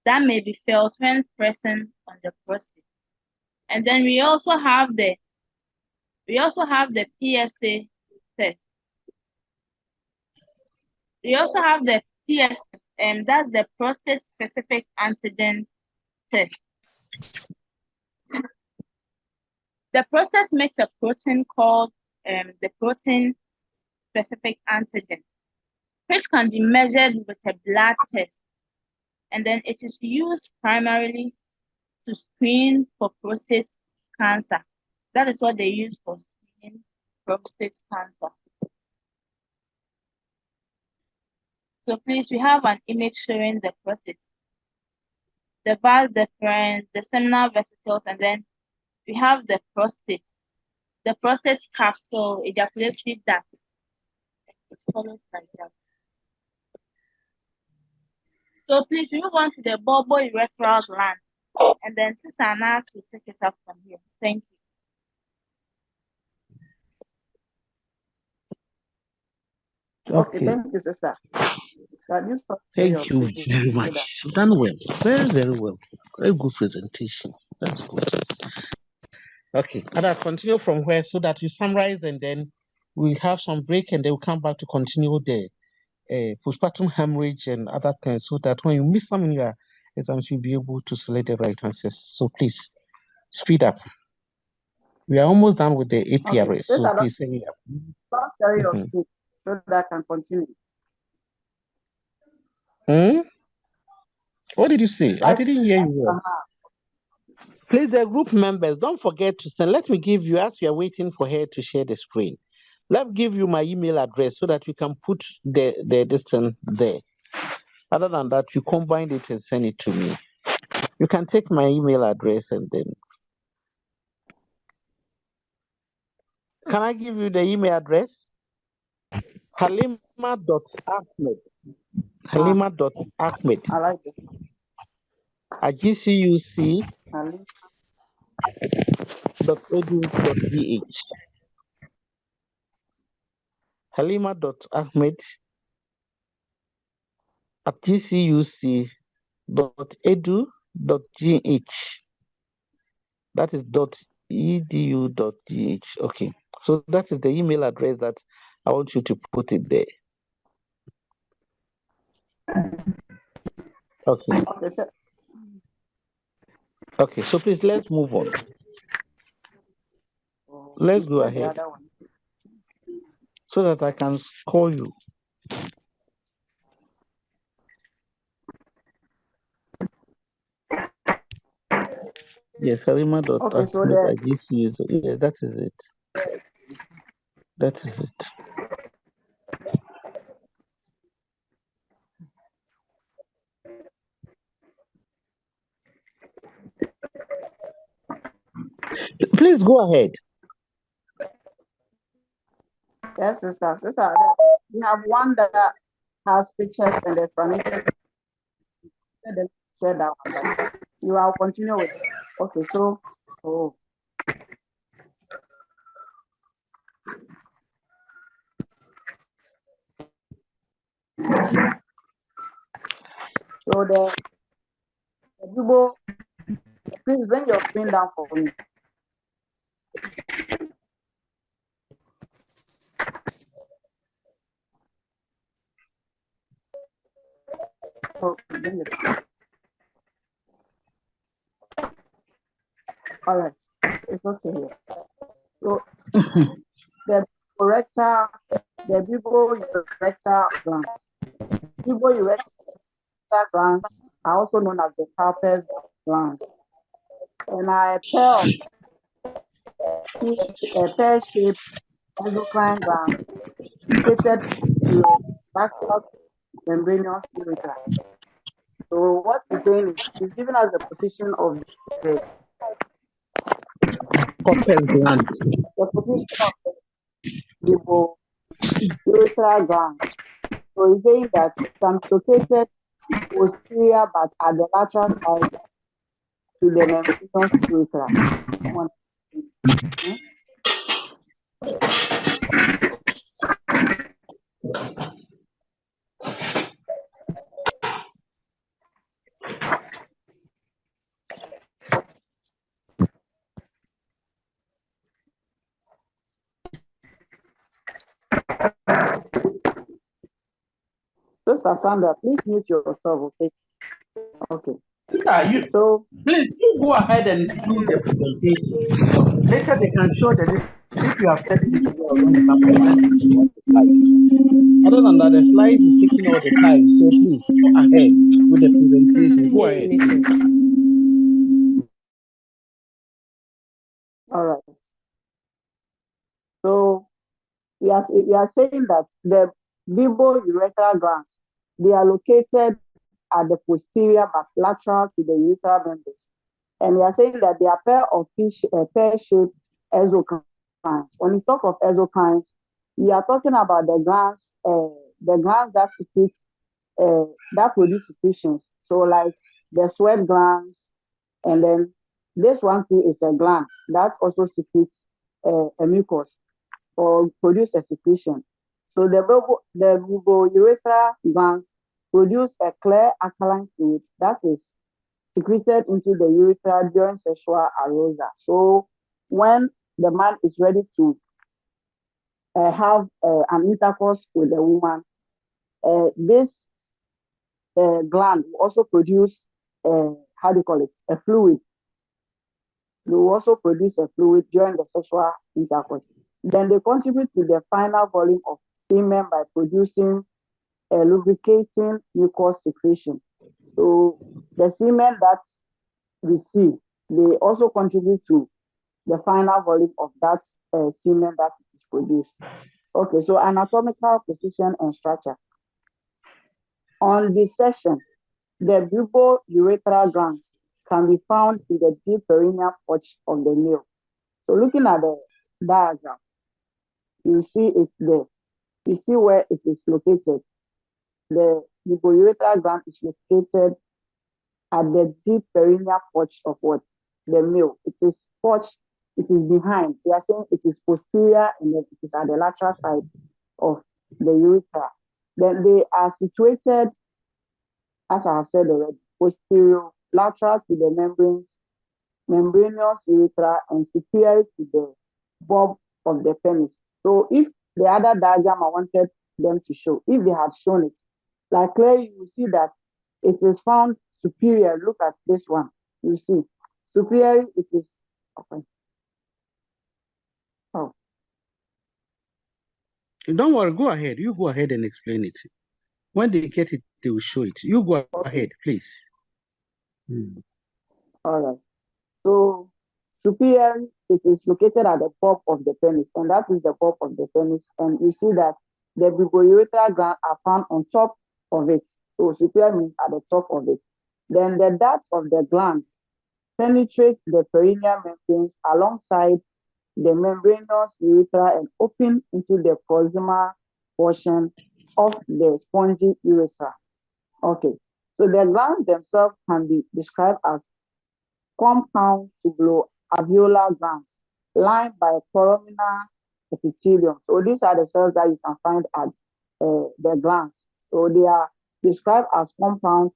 Speaker 7: that may be felt when pressing on the prostate. And then we also have the PSA test. We also have the PSA, and that's the prostate specific antigen test. The prostate makes a protein called the protein specific antigen, which can be measured with a blood test. And then it is used primarily to screen for prostate cancer. That is what they use for screening prostate cancer. So please, we have an image showing the prostate, the vas deferens, the seminal vesicles, and then we have the prostate capsule, ejaculatory duct. It follows like that. So please, we move on to the bulbourethral gland, and then Sister Anas will take it up from here. Thank you.
Speaker 3: Okay, thank you, Sister.
Speaker 2: Thank you very much. You've done well. Very, very well. Very good presentation. That's good. Okay, and I'll continue from where so that you summarize and then we'll have some break and then we'll come back to continue the postpartum hemorrhage and other things so that when you miss some in your exams, you'll be able to select the right answers. So please, speed up. We are almost done with the APRS.
Speaker 3: Okay.
Speaker 2: So please say up.
Speaker 3: Don't carry your speech so that I can continue.
Speaker 2: What did you say? I didn't hear you well. Please, the group members, don't forget to send. Let me give you, as you are waiting for her to share the screen, let me give you my email address so that we can put the distance there. Other than that, you combine it and send it to me. You can take my email address and then. Can I give you the email address? Halima.ahmed. Halima.ahmed.
Speaker 3: I like it.
Speaker 2: At gcuc.edu.gh. Halima.ahmed at gcuc.edu.gh. That is .edu.gh. Okay. So that is the email address that I want you to put it there. Okay. Okay, so please let's move on. Let's go ahead so that I can call you. Yes, Halima.ahmed at GCU. Yeah, that is it. That is it. Please go ahead.
Speaker 3: Yes, Sister. We have one that has pictures and explanation. Share that one. You will continue with. Okay, so So the people, please bring your screen down for me. So bring it down. All right, it's okay here. So the erector, the erector glands. Erector glands are also known as the Cowper's glands, and are pear-shaped endocrine glands located to bacterial membranous ureter. So what he's saying is he's giving us the position of the
Speaker 2: Cowper's gland.
Speaker 3: The position of the urethral gland. So he's saying that it can be located posterior but at the lateral side to the membranous urethra. Sister Sandra, please mute yourself, okay? Okay.
Speaker 2: So please you go ahead and do the presentation. Later they can show that if you have said it well, then you can present it. Other than that, the slide is taking all the time. So please go ahead with the presentation. Go ahead, please.
Speaker 3: All right. So we are saying that the bulbourethral glands, they are located at the posterior but lateral to the urethral membranes. And we are saying that they are pear-shaped exocrines. When you talk of exocrines, we are talking about the glands that secrete, that produce secretions. So like the sweat glands, and then this one too is a gland that also secretes a mucus or produce a secretion. So the bulbourethral glands produce a clear alkaline fluid that is secreted into the urethra during sexual arousal. So when the man is ready to have an intercourse with the woman, this gland will also produce, how do you call it, a fluid. They will also produce a fluid during the sexual intercourse. Then they contribute to the final volume of semen by producing a lubricating mucus secretion. So the semen that we see, they also contribute to the final volume of that semen that is produced. Okay, so anatomical position and structure. On this section, the bulbourethral glands can be found in the deep perineal pouch of the male. So looking at the diagram, you see it there. You see where it is located. The bulbourethral gland is located at the deep perineal pouch of what? The male. It is pouch, it is behind. They are saying it is posterior and it is at the lateral side of the urethra. Then they are situated, as I have said already, posterior, lateral to the membranous urethra, and superior to the bulb of the penis. So if the other diagram I wanted them to show, if they had shown it, like clearly you see that it is found superior. Look at this one. You see, superior, it is, okay. Oh.
Speaker 2: Don't worry, go ahead. You go ahead and explain it. When they get it, they will show it. You go ahead, please.
Speaker 3: All right. So superior, it is located at the bulb of the penis, and that is the bulb of the penis. And you see that the bulbourethral gland are found on top of it. So superior means at the top of it. Then the ducts of the gland penetrate the perineal membranes alongside the membranous urethra and open into the proximal portion of the spongy urethra. Okay, so the glands themselves can be described as compound tubuloalveolar glands lined by columnar epithelium. So these are the cells that you can find at the glands. So they are described as compound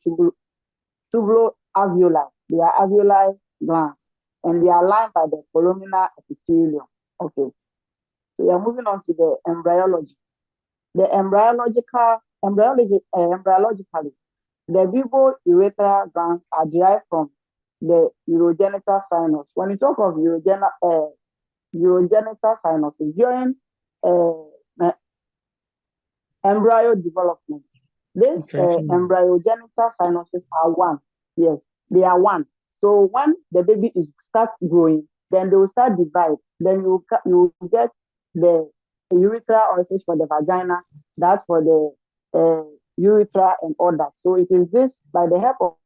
Speaker 3: tubuloalveolar. They are alveolar glands, and they are lined by the columnar epithelium. Okay, so we are moving on to the embryology. The embryologically, the bulbourethral glands are derived from the urogenital sinus. When you talk of urogenital sinuses during embryo development, these embryogenital sinuses are one. Yes, they are one. So when the baby is start growing, then they will start divide. Then you will get the urethra orifice for the vagina, that's for the urethra and all that. So it is this, by the help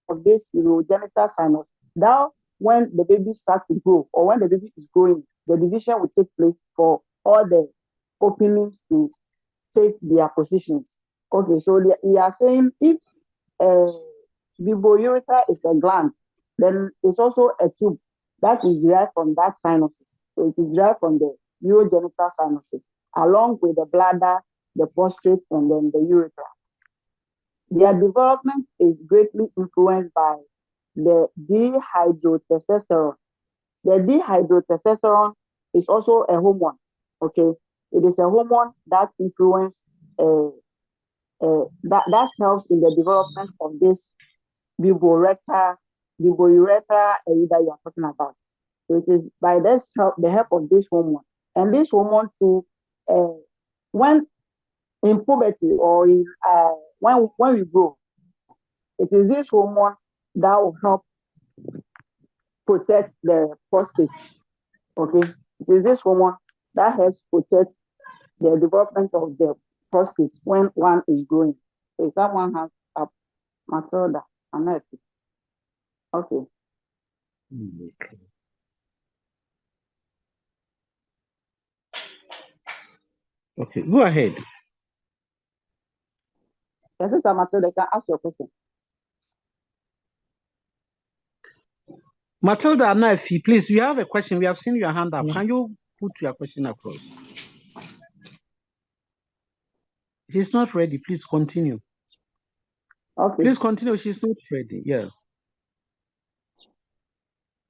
Speaker 3: of this urogenital sinus, now when the baby starts to grow or when the baby is growing, the division will take place for all the openings to take their positions. Okay, so we are saying if bulbourethra is a gland, then it's also a tube that is derived from that sinuses. So it is derived from the urogenital sinuses, along with the bladder, the prostate, and then the urethra. Their development is greatly influenced by the dihydrotestosterone. The dihydrotestosterone is also a hormone. Okay, it is a hormone that influences that helps in the development of this bulbourethra area that you are talking about. So it is by the help of this hormone, and this hormone too, when in puberty or in when we grow, it is this hormone that will help protect the prostate. Okay, it is this hormone that helps protect the development of the prostate when one is growing. So if someone has a Matilda, I'm not. Okay.
Speaker 2: Okay. Okay, go ahead.
Speaker 3: Yes, Sister Matilda, can ask your question.
Speaker 2: Matilda Anafi, please, you have a question. We have seen your hand up. Can you put your question across? She's not ready. Please continue.
Speaker 3: Okay.
Speaker 2: Please continue. She's not ready. Yeah.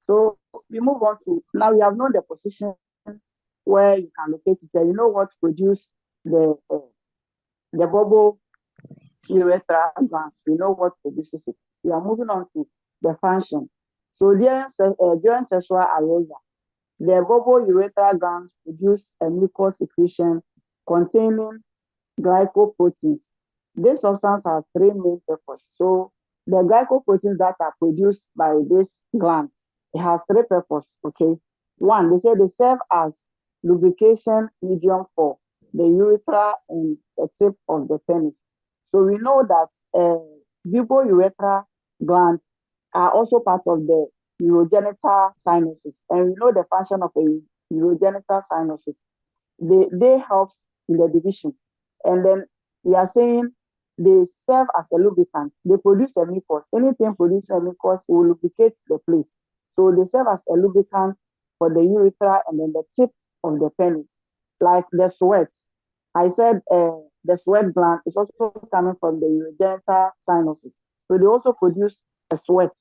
Speaker 3: So we move on to now. We have known the position where you can locate it. You know what produce the bubble urethra glands. We know what produces it. We are moving on to the function. So during sexual arousal, the bubble urethra glands produce a mucus secretion containing glycoproteins. This substance has three main purposes. So the glycoproteins that are produced by this gland, it has three purposes. Okay, one, they say they serve as lubrication medium for the urethra and the tip of the penis. So we know that bubble urethra glands are also part of the urogenital sinuses, and we know the function of a urogenital sinuses. They help in the division, and then we are saying they serve as a lubricant. They produce a mucus. Anything producing a mucus will lubricate the place. So they serve as a lubricant for the urethra and then the tip of the penis, like the sweat. I said the sweat gland is also coming from the urogenital sinuses. So they also produce a sweat.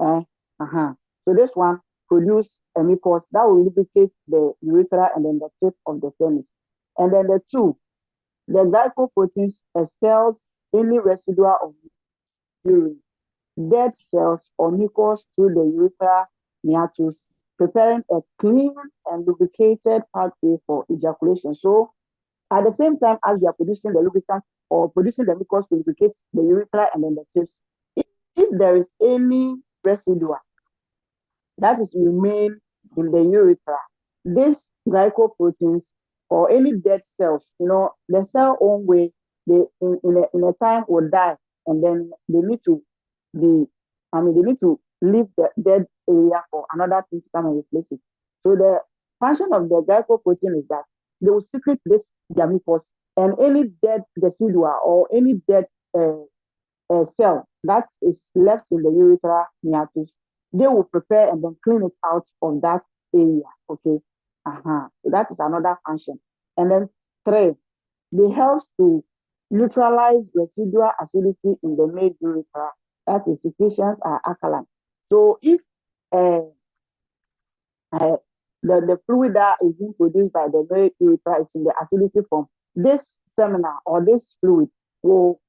Speaker 3: So this one produce a mucus that will lubricate the urethra and then the tip of the penis. And then the two, the glycoproteins expels any residual of urine, dead cells or mucus through the urethra meatus, preparing a clean and lubricated pathway for ejaculation. So at the same time as we are producing the lubricant or producing the mucus to lubricate the urethra and then the tips, if there is any residue that is remain in the urethra, these glycoproteins or any dead cells, the cell own way, they in a time will die, and then they need to leave the dead area for another thing to come and replace it. So the function of the glycoprotein is that they will secrete this mucus, and any dead residua or any dead cell that is left in the urethra meatus, they will prepare and then clean it out of that area. Okay. So that is another function. And then three, they help to neutralize residual acidity in the male urethra. That is, secretions are alkaline. So if the fluid that is being produced by the male urethra is in the acidity form, this semina or this fluid will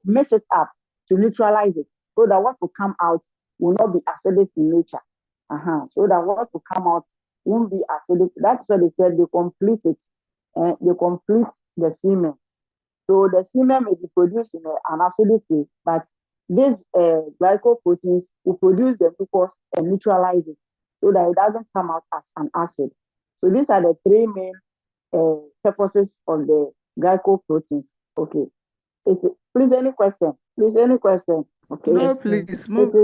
Speaker 3: mix it up to neutralize it, so that what will come out will not be acidic in nature. So that what will come out won't be acidic. That's why they said they complete it. They complete the semen. So the semen may be produced in an acidic way, but these glycoproteins will produce the mucus and neutralize it, so that it doesn't come out as an acid. So these are the three main purposes of the glycoproteins. Okay. Please, any question? Please, any question? Okay.
Speaker 1: No, please move.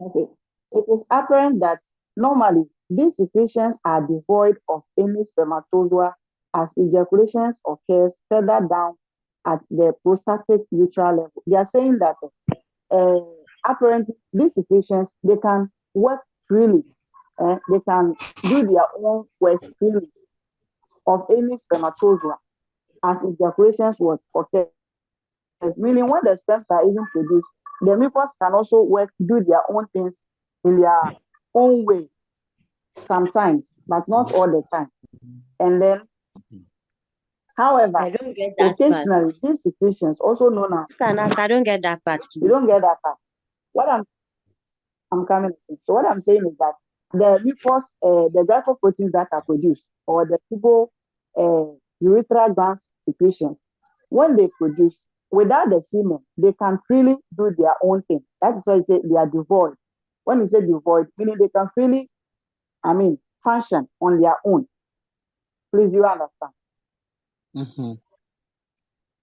Speaker 3: Okay. It is apparent that normally these secretions are devoid of any spermatozoa, as ejaculations occurs further down at the prostatic urethral level. They are saying that apparently these secretions, they can work freely. They can do their own work freely of any spermatozoa, as ejaculations would occur. Meaning when the sperms are even produced, the mucus can also do their own things in their own way sometimes, but not all the time. And then, however,
Speaker 5: I don't get that
Speaker 3: occasionally
Speaker 5: part.
Speaker 3: these secretions, also known as
Speaker 5: I don't get that part.
Speaker 3: you don't get that part. What I'm coming to. So what I'm saying is that the mucus, the glycoproteins that are produced, or the tubo urethral gland secretions, when they produce, without the semen, they can freely do their own thing. That is why I say they are devoid. When you say devoid, meaning they can freely, function on their own. Please, you understand?
Speaker 2: Mm-hmm.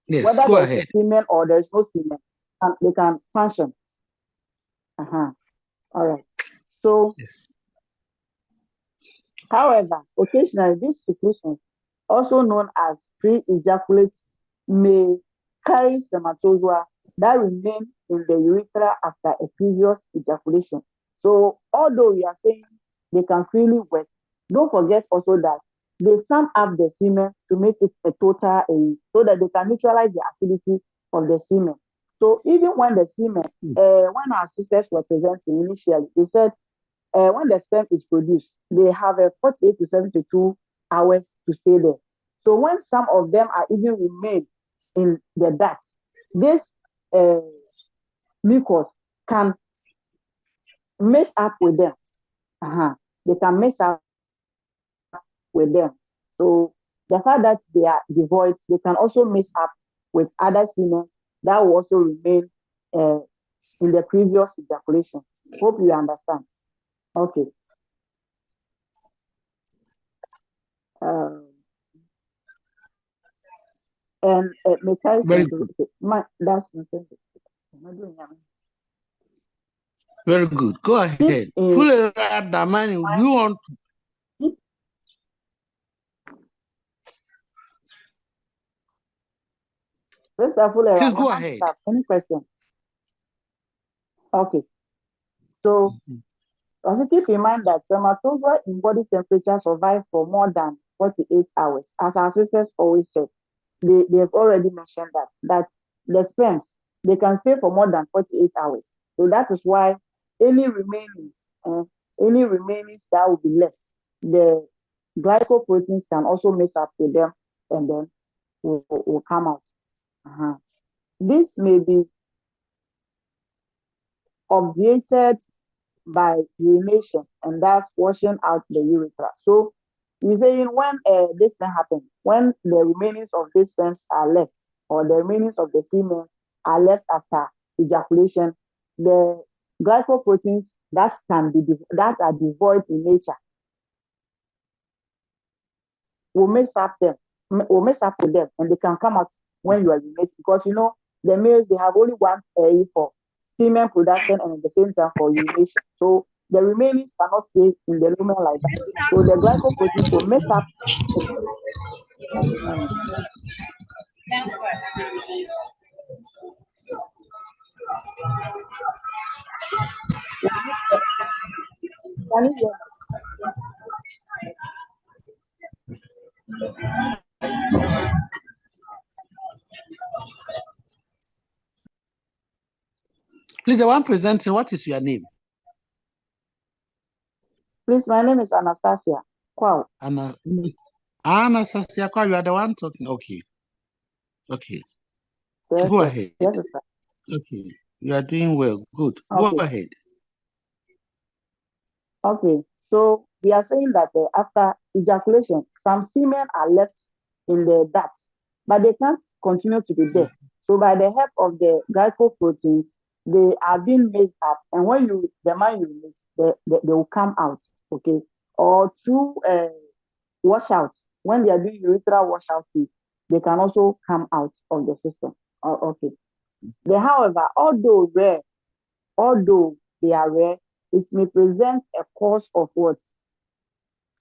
Speaker 2: Yes,
Speaker 3: Whether
Speaker 2: go
Speaker 3: there's
Speaker 2: ahead.
Speaker 3: a semen or there's no semen, they can function. All right. So,
Speaker 2: Yes.
Speaker 3: however, occasionally these secretions, also known as pre-ejaculate, may carry spermatozoa that remain in the urethra after a previous ejaculation. So, although we are saying they can freely work, don't forget also that they sum up the semen to make it a total so that they can neutralize the acidity of the semen. So, even when the semen, when our sisters were presenting initially, they said when the sperm is produced, they have a 48 to 72 hours to stay there. So when some of them are even remain in the duct, this mucus can mix up with them. They can mix up with them. So the fact that they are devoid, they can also mix up with other semen that will also remain in the previous ejaculation. Hope you understand. Okay. And
Speaker 2: Very good.
Speaker 3: that's
Speaker 2: Very good. Go ahead. Fully Damani, do you want to? Please go ahead.
Speaker 3: Any question? Okay. So also keep in mind that spermatozoa in body temperature survive for more than 48 hours. As our sisters always say, they have already mentioned that the sperms, they can stay for more than 48 hours. So that is why any remainings, that will be left, the glycoproteins can also mix up with them and then will come out. This may be obviated by urination and thus washing out the urethra. So we're saying when this thing happens, when the remainings of these sperms are left, or the remainings of the semen are left after ejaculation, the glycoproteins that are devoid in nature will mix up with them, and they can come out when you are urinating, because the males, they have only one for semen production and at the same time for urination. So the remainings cannot stay in the lumen like that. So the glycoproteins will mix up. Can you hear?
Speaker 2: Please, the one presenting, what is your name?
Speaker 3: Please, my name is Anastasia. Wow.
Speaker 2: Anastasia, you are the one talking. Okay. Okay.
Speaker 3: Yes,
Speaker 2: go
Speaker 3: sir.
Speaker 2: ahead.
Speaker 3: Yes, sir.
Speaker 2: Okay. You are doing well. Good.
Speaker 3: Okay.
Speaker 2: Go ahead.
Speaker 3: Okay. So we are saying that after ejaculation, some semen are left in the duct, but they can't continue to be there. So by the help of the glycoproteins, they are being mixed up, and when the man urinates, they will come out. Okay. Or through washout, when they are doing urethral washout, they can also come out of the system. Okay. However, although they are rare, it may present a cause of what?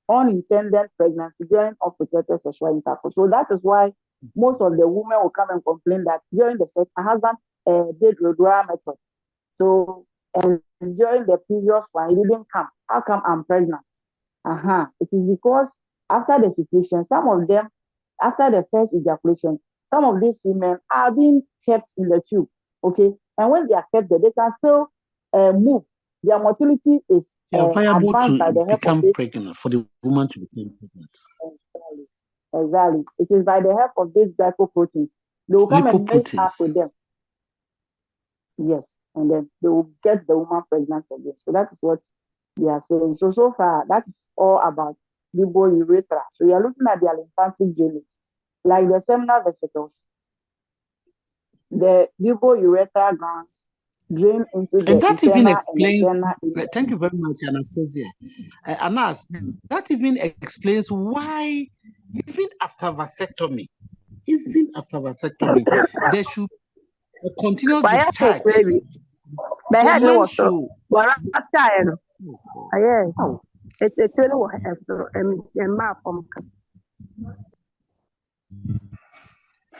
Speaker 3: Unintended pregnancy during unprotected sexual intercourse. So that is why most of the women will come and complain that during the sex, my husband did regular method. So, and during the previous one, he didn't come. How come I'm pregnant? It is because after the secretion, some of them, after the first ejaculation, some of these semen are being kept in the tube. Okay. And when they are kept there, they can still move. Their motility is
Speaker 2: viable
Speaker 3: advanced by
Speaker 2: to
Speaker 3: the help of
Speaker 2: become
Speaker 3: this.
Speaker 2: pregnant, for the woman to become pregnant.
Speaker 3: Exactly. It is by the help of these glycoproteins. They will come and mix up with them. Yes. And then they will get the woman pregnant again. So that is what they are saying. So far, that is all about urethra. So you are looking at their lymphatic drainage, like the seminal vesicles. The urethral glands drain into the
Speaker 2: And that even
Speaker 3: internal
Speaker 2: explains,
Speaker 3: and external.
Speaker 2: thank you very much, Anastasia. Anas, that even explains why, even after vasectomy, there should be a continuous
Speaker 9: Why I
Speaker 2: discharge.
Speaker 9: baby? But
Speaker 2: The
Speaker 9: I know
Speaker 2: man
Speaker 9: what so.
Speaker 2: should.
Speaker 9: Well, I'm tired. Yeah. It's really what I have to map from.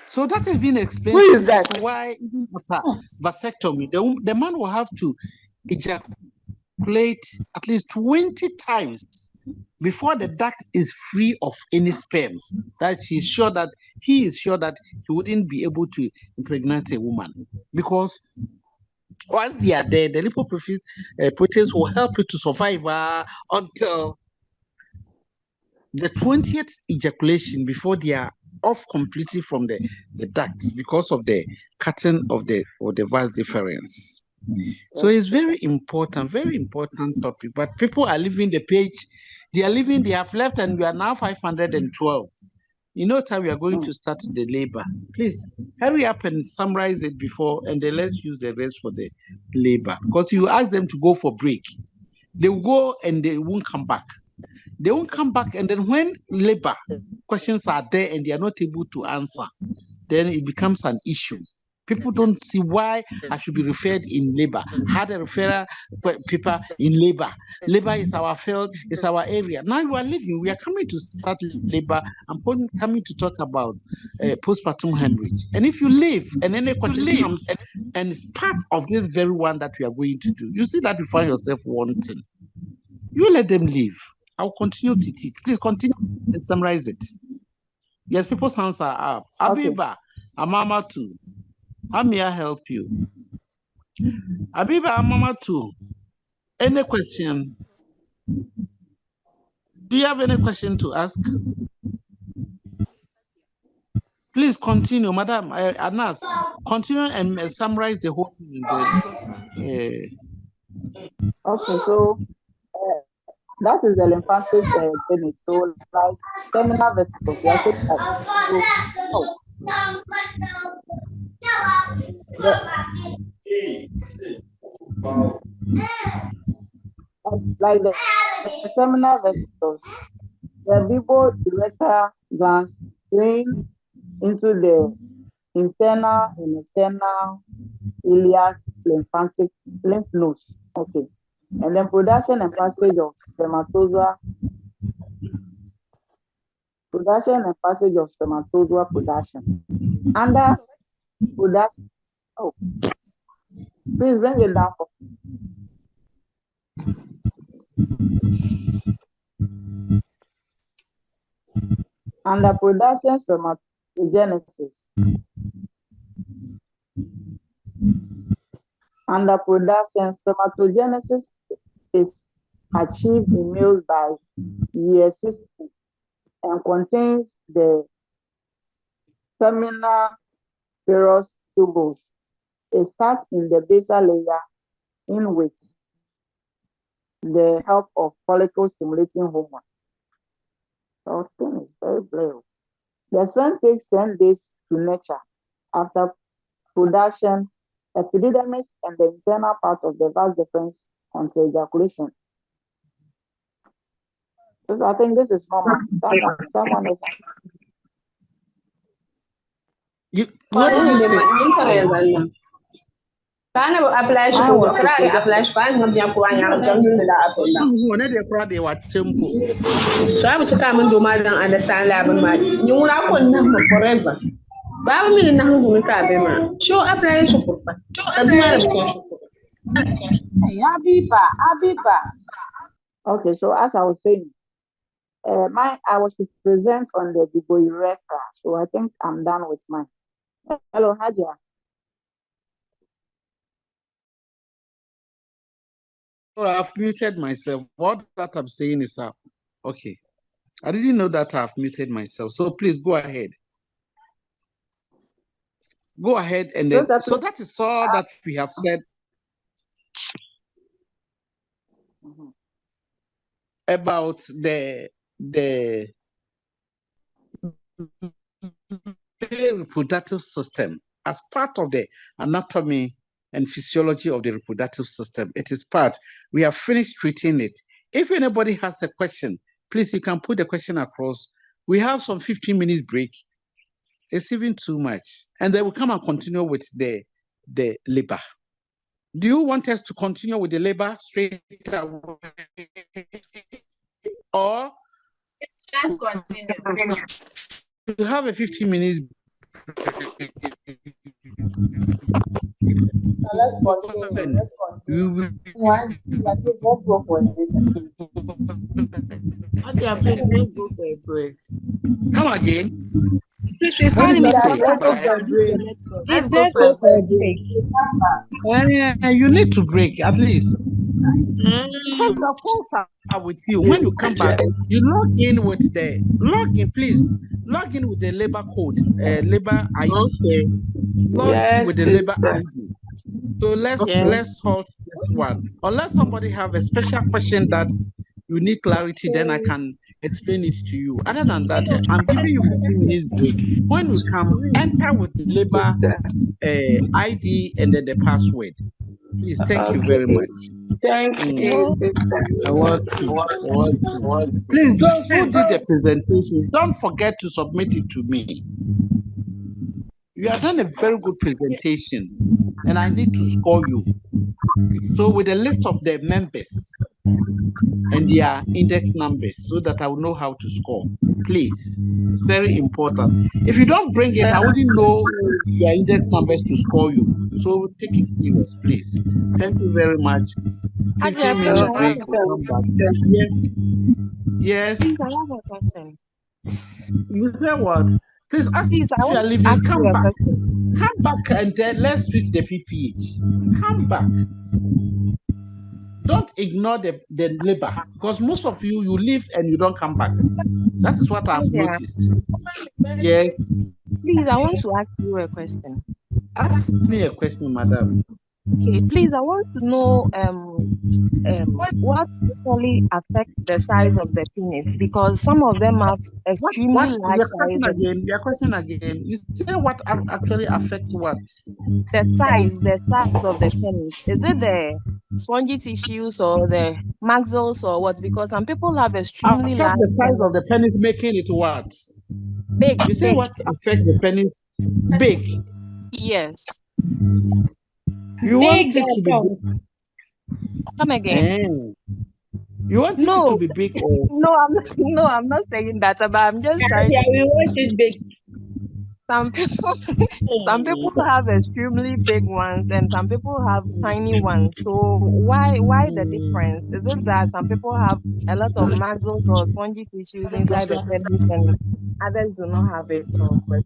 Speaker 2: So that even explains
Speaker 3: Who is that?
Speaker 2: why even after vasectomy, the man will have to ejaculate at least 20 times before the duct is free of any sperms. That he is sure that he wouldn't be able to impregnate a woman, because once they are there, the lipoproteins will help you to survive until the 20th ejaculation, before they are off completely from the ducts because of the cutting of the vas deferens. So it's very important topic. But people are leaving the page. They have left, and we are now 512. You know time we are going to start the labor. Please hurry up and summarize it before, and then let's use the rest for the labor. Because you ask them to go for break, they will go and they won't come back. They won't come back, and then when labor questions are there and they are not able to answer, then it becomes an issue. People don't see why I should be referred in labor. Had a referral paper in labor. Labor is our field, it's our area. Now you are leaving. We are coming to start labor. I'm coming to talk about postpartum hemorrhage. And if you leave and any question comes and it's part of this very one that we are going to do, you see that you find yourself wanting. You let them leave. I'll continue to teach. Please continue and summarize it. Yes, people's hands are up. Abiba, Amama too. How may I help you? Abiba, Amama too. Any question? Do you have any question to ask? Please continue, Madam Anas. Continue and summarize the whole thing.
Speaker 3: Okay, so that is the lymphatic drainage. So like seminal vesicles, we are saying that. Like the seminal vesicles, the urethral glands drain into the internal and external iliac lymph nodes. Okay. And then production and passage of spermatozoa. Under production, please bring it down for me. Under production, spermatogenesis. Under production, spermatogenesis is achieved in males by year 60 and contains the seminal spirous tubules. It starts in the basal layer in with the help of follicle stimulating hormone. So thing is very blurry. The sperm takes 10 days to nurture. After production, epididymis and the internal part of the vas deferens until ejaculation. So I think this is normal. Someone is.
Speaker 2: What did you say?
Speaker 3: Abiba. Okay, so as I was saying, I was to present on the urethra, so I think I'm done with mine. Hello, HAJIA.
Speaker 2: Oh, I've muted myself. What that I'm saying is up. Okay. I didn't know that I've muted myself. So please go ahead. Go ahead and then. So that is all that we have said about the the reproductive system as part of the anatomy and physiology of the reproductive system. It is part. We have finished treating it. If anybody has a question, please, you can put the question across. We have some 15 minutes break. It's even too much. And then we'll come and continue with the labor. Do you want us to continue with the labor straight away? Or
Speaker 7: let's continue.
Speaker 2: you have a 15 minutes break.
Speaker 3: Let's continue. Let's continue. One, let's go for
Speaker 4: HAJIA, please, let's go for a break.
Speaker 2: Come again.
Speaker 6: Please, we
Speaker 2: What
Speaker 6: find
Speaker 2: did you
Speaker 6: it
Speaker 2: say?
Speaker 6: difficult to
Speaker 4: Let's
Speaker 6: reduce the network.
Speaker 4: Let's go
Speaker 5: Let's
Speaker 4: for
Speaker 5: go
Speaker 4: a
Speaker 5: for a
Speaker 4: break.
Speaker 5: break.
Speaker 2: You need to break at least. Because the phones are with you. When you come back, you log in with please. Log in with the labor code, labor ID.
Speaker 4: Okay.
Speaker 2: Log in with the labor ID. So let's halt this one. Unless somebody have a special question that you need clarity, then I can explain it to you. Other than that, I'm giving you 15 minutes break. When we come, enter with the labor ID and then the password. Please, thank you very much.
Speaker 3: Thank you, sister.
Speaker 2: You're welcome. You're welcome. Please, those who did the presentation, don't forget to submit it to me. You have done a very good presentation, and I need to score you. So with a list of the members and their index numbers so that I will know how to score. Please, very important. If you don't bring it, I wouldn't know your index numbers to score you. So take it serious, please. Thank you very much. 15
Speaker 5: HAJIA,
Speaker 2: minutes
Speaker 5: please, I have
Speaker 2: break.
Speaker 5: a
Speaker 2: We'll come
Speaker 5: question.
Speaker 2: back. Yes. Yes.
Speaker 5: Please, I have a question.
Speaker 2: You say what? Please,
Speaker 5: Please, I
Speaker 2: if you are
Speaker 5: want to ask
Speaker 2: leaving,
Speaker 5: you
Speaker 2: come
Speaker 5: a
Speaker 2: back.
Speaker 5: question.
Speaker 2: Come back and then let's treat the PPH. Come back. Don't ignore the labor because most of you leave and you don't come back. That is what I've
Speaker 5: HAJIA,
Speaker 2: noticed. Yes.
Speaker 5: please, I want to ask you a question.
Speaker 2: Ask me a question, madam.
Speaker 5: Okay, please, I want to know what usually affects the size of the penis because some of them have extremely
Speaker 2: What?
Speaker 5: large
Speaker 2: Your question
Speaker 5: sizes.
Speaker 2: again. Your question again. You say what actually affects what?
Speaker 5: The size of the penis. Is it the spongy tissues or the maxills or what? Because some people have extremely
Speaker 2: Affect
Speaker 5: large
Speaker 2: the size
Speaker 5: penis.
Speaker 2: of the penis, making it what?
Speaker 5: Big,
Speaker 2: You say
Speaker 5: big.
Speaker 2: what affects the penis? Big.
Speaker 5: Yes.
Speaker 2: You want it to be big.
Speaker 5: Come again.
Speaker 2: You want it to
Speaker 5: No,
Speaker 2: be big or
Speaker 5: no, I'm not saying that, but I'm just trying to.
Speaker 4: We want it big.
Speaker 5: Some people, some people have extremely big ones, and some people have tiny ones. So why the difference? Is it that some people have a lot of muscles or spongy tissues inside the pelvis, and others do not have it? Or what?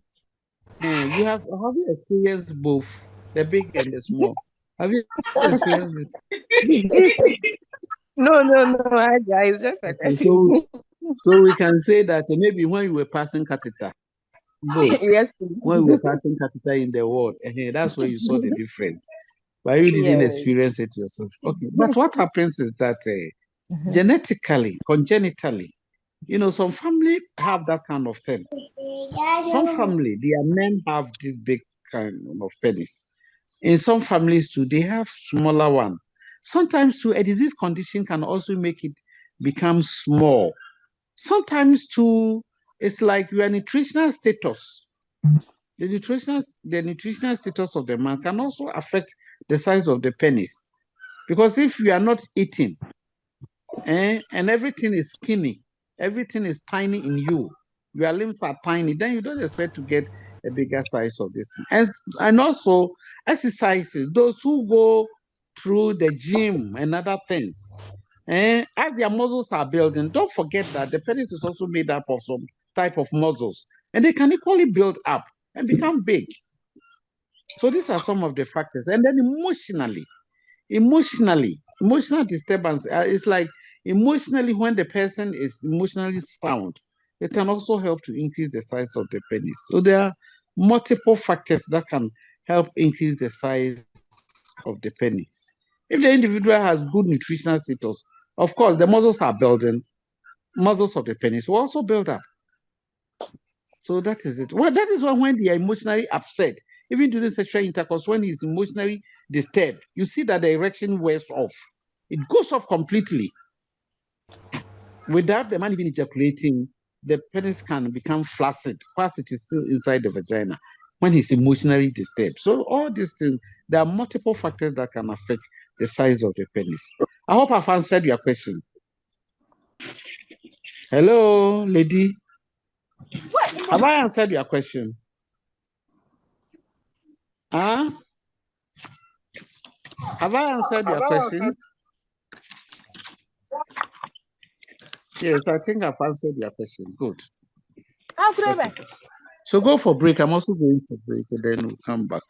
Speaker 2: you have you experienced both the big and the small? Have you experienced it?
Speaker 5: No, Aja, it's just a
Speaker 2: Okay,
Speaker 5: question.
Speaker 2: so we can say that maybe when you were passing catheter, both
Speaker 5: Yes,
Speaker 2: when we were passing catheter in the world, that's where you saw the difference. But you didn't
Speaker 5: yes.
Speaker 2: experience it yourself. Okay, but what happens is that genetically, congenitally, some family have that kind of thing. Some family, their men have this big kind of penis. In some families too, they have smaller one. Sometimes too, a disease condition can also make it become small. Sometimes too, it's like your nutritional status. The nutritional status of the man can also affect the size of the penis. Because if you are not eating, and everything is skinny, everything is tiny in you, your limbs are tiny, then you don't expect to get a bigger size of this. And also exercises, those who go through the gym and other things, as their muscles are building, don't forget that the penis is also made up of some type of muscles, and they can equally build up and become big. So these are some of the factors. And then emotional disturbance is like emotionally, when the person is emotionally sound, it can also help to increase the size of the penis. So there are multiple factors that can help increase the size of the penis. If the individual has good nutritional status, of course the muscles are building, muscles of the penis will also build up. So that is it. Well, that is why when they are emotionally upset, even during sexual intercourse, when he's emotionally disturbed, you see that the erection wears off. It goes off completely. Without the man even ejaculating, the penis can become flaccid whilst it is still inside the vagina when he's emotionally disturbed. So all these things, there are multiple factors that can affect the size of the penis. I hope I've answered your question. Hello, lady. Have I answered your question? Huh? Have I answered your question? Yes, I think I've answered your question. Good. Okay. So go for break. I'm also going for break, and then we'll come back.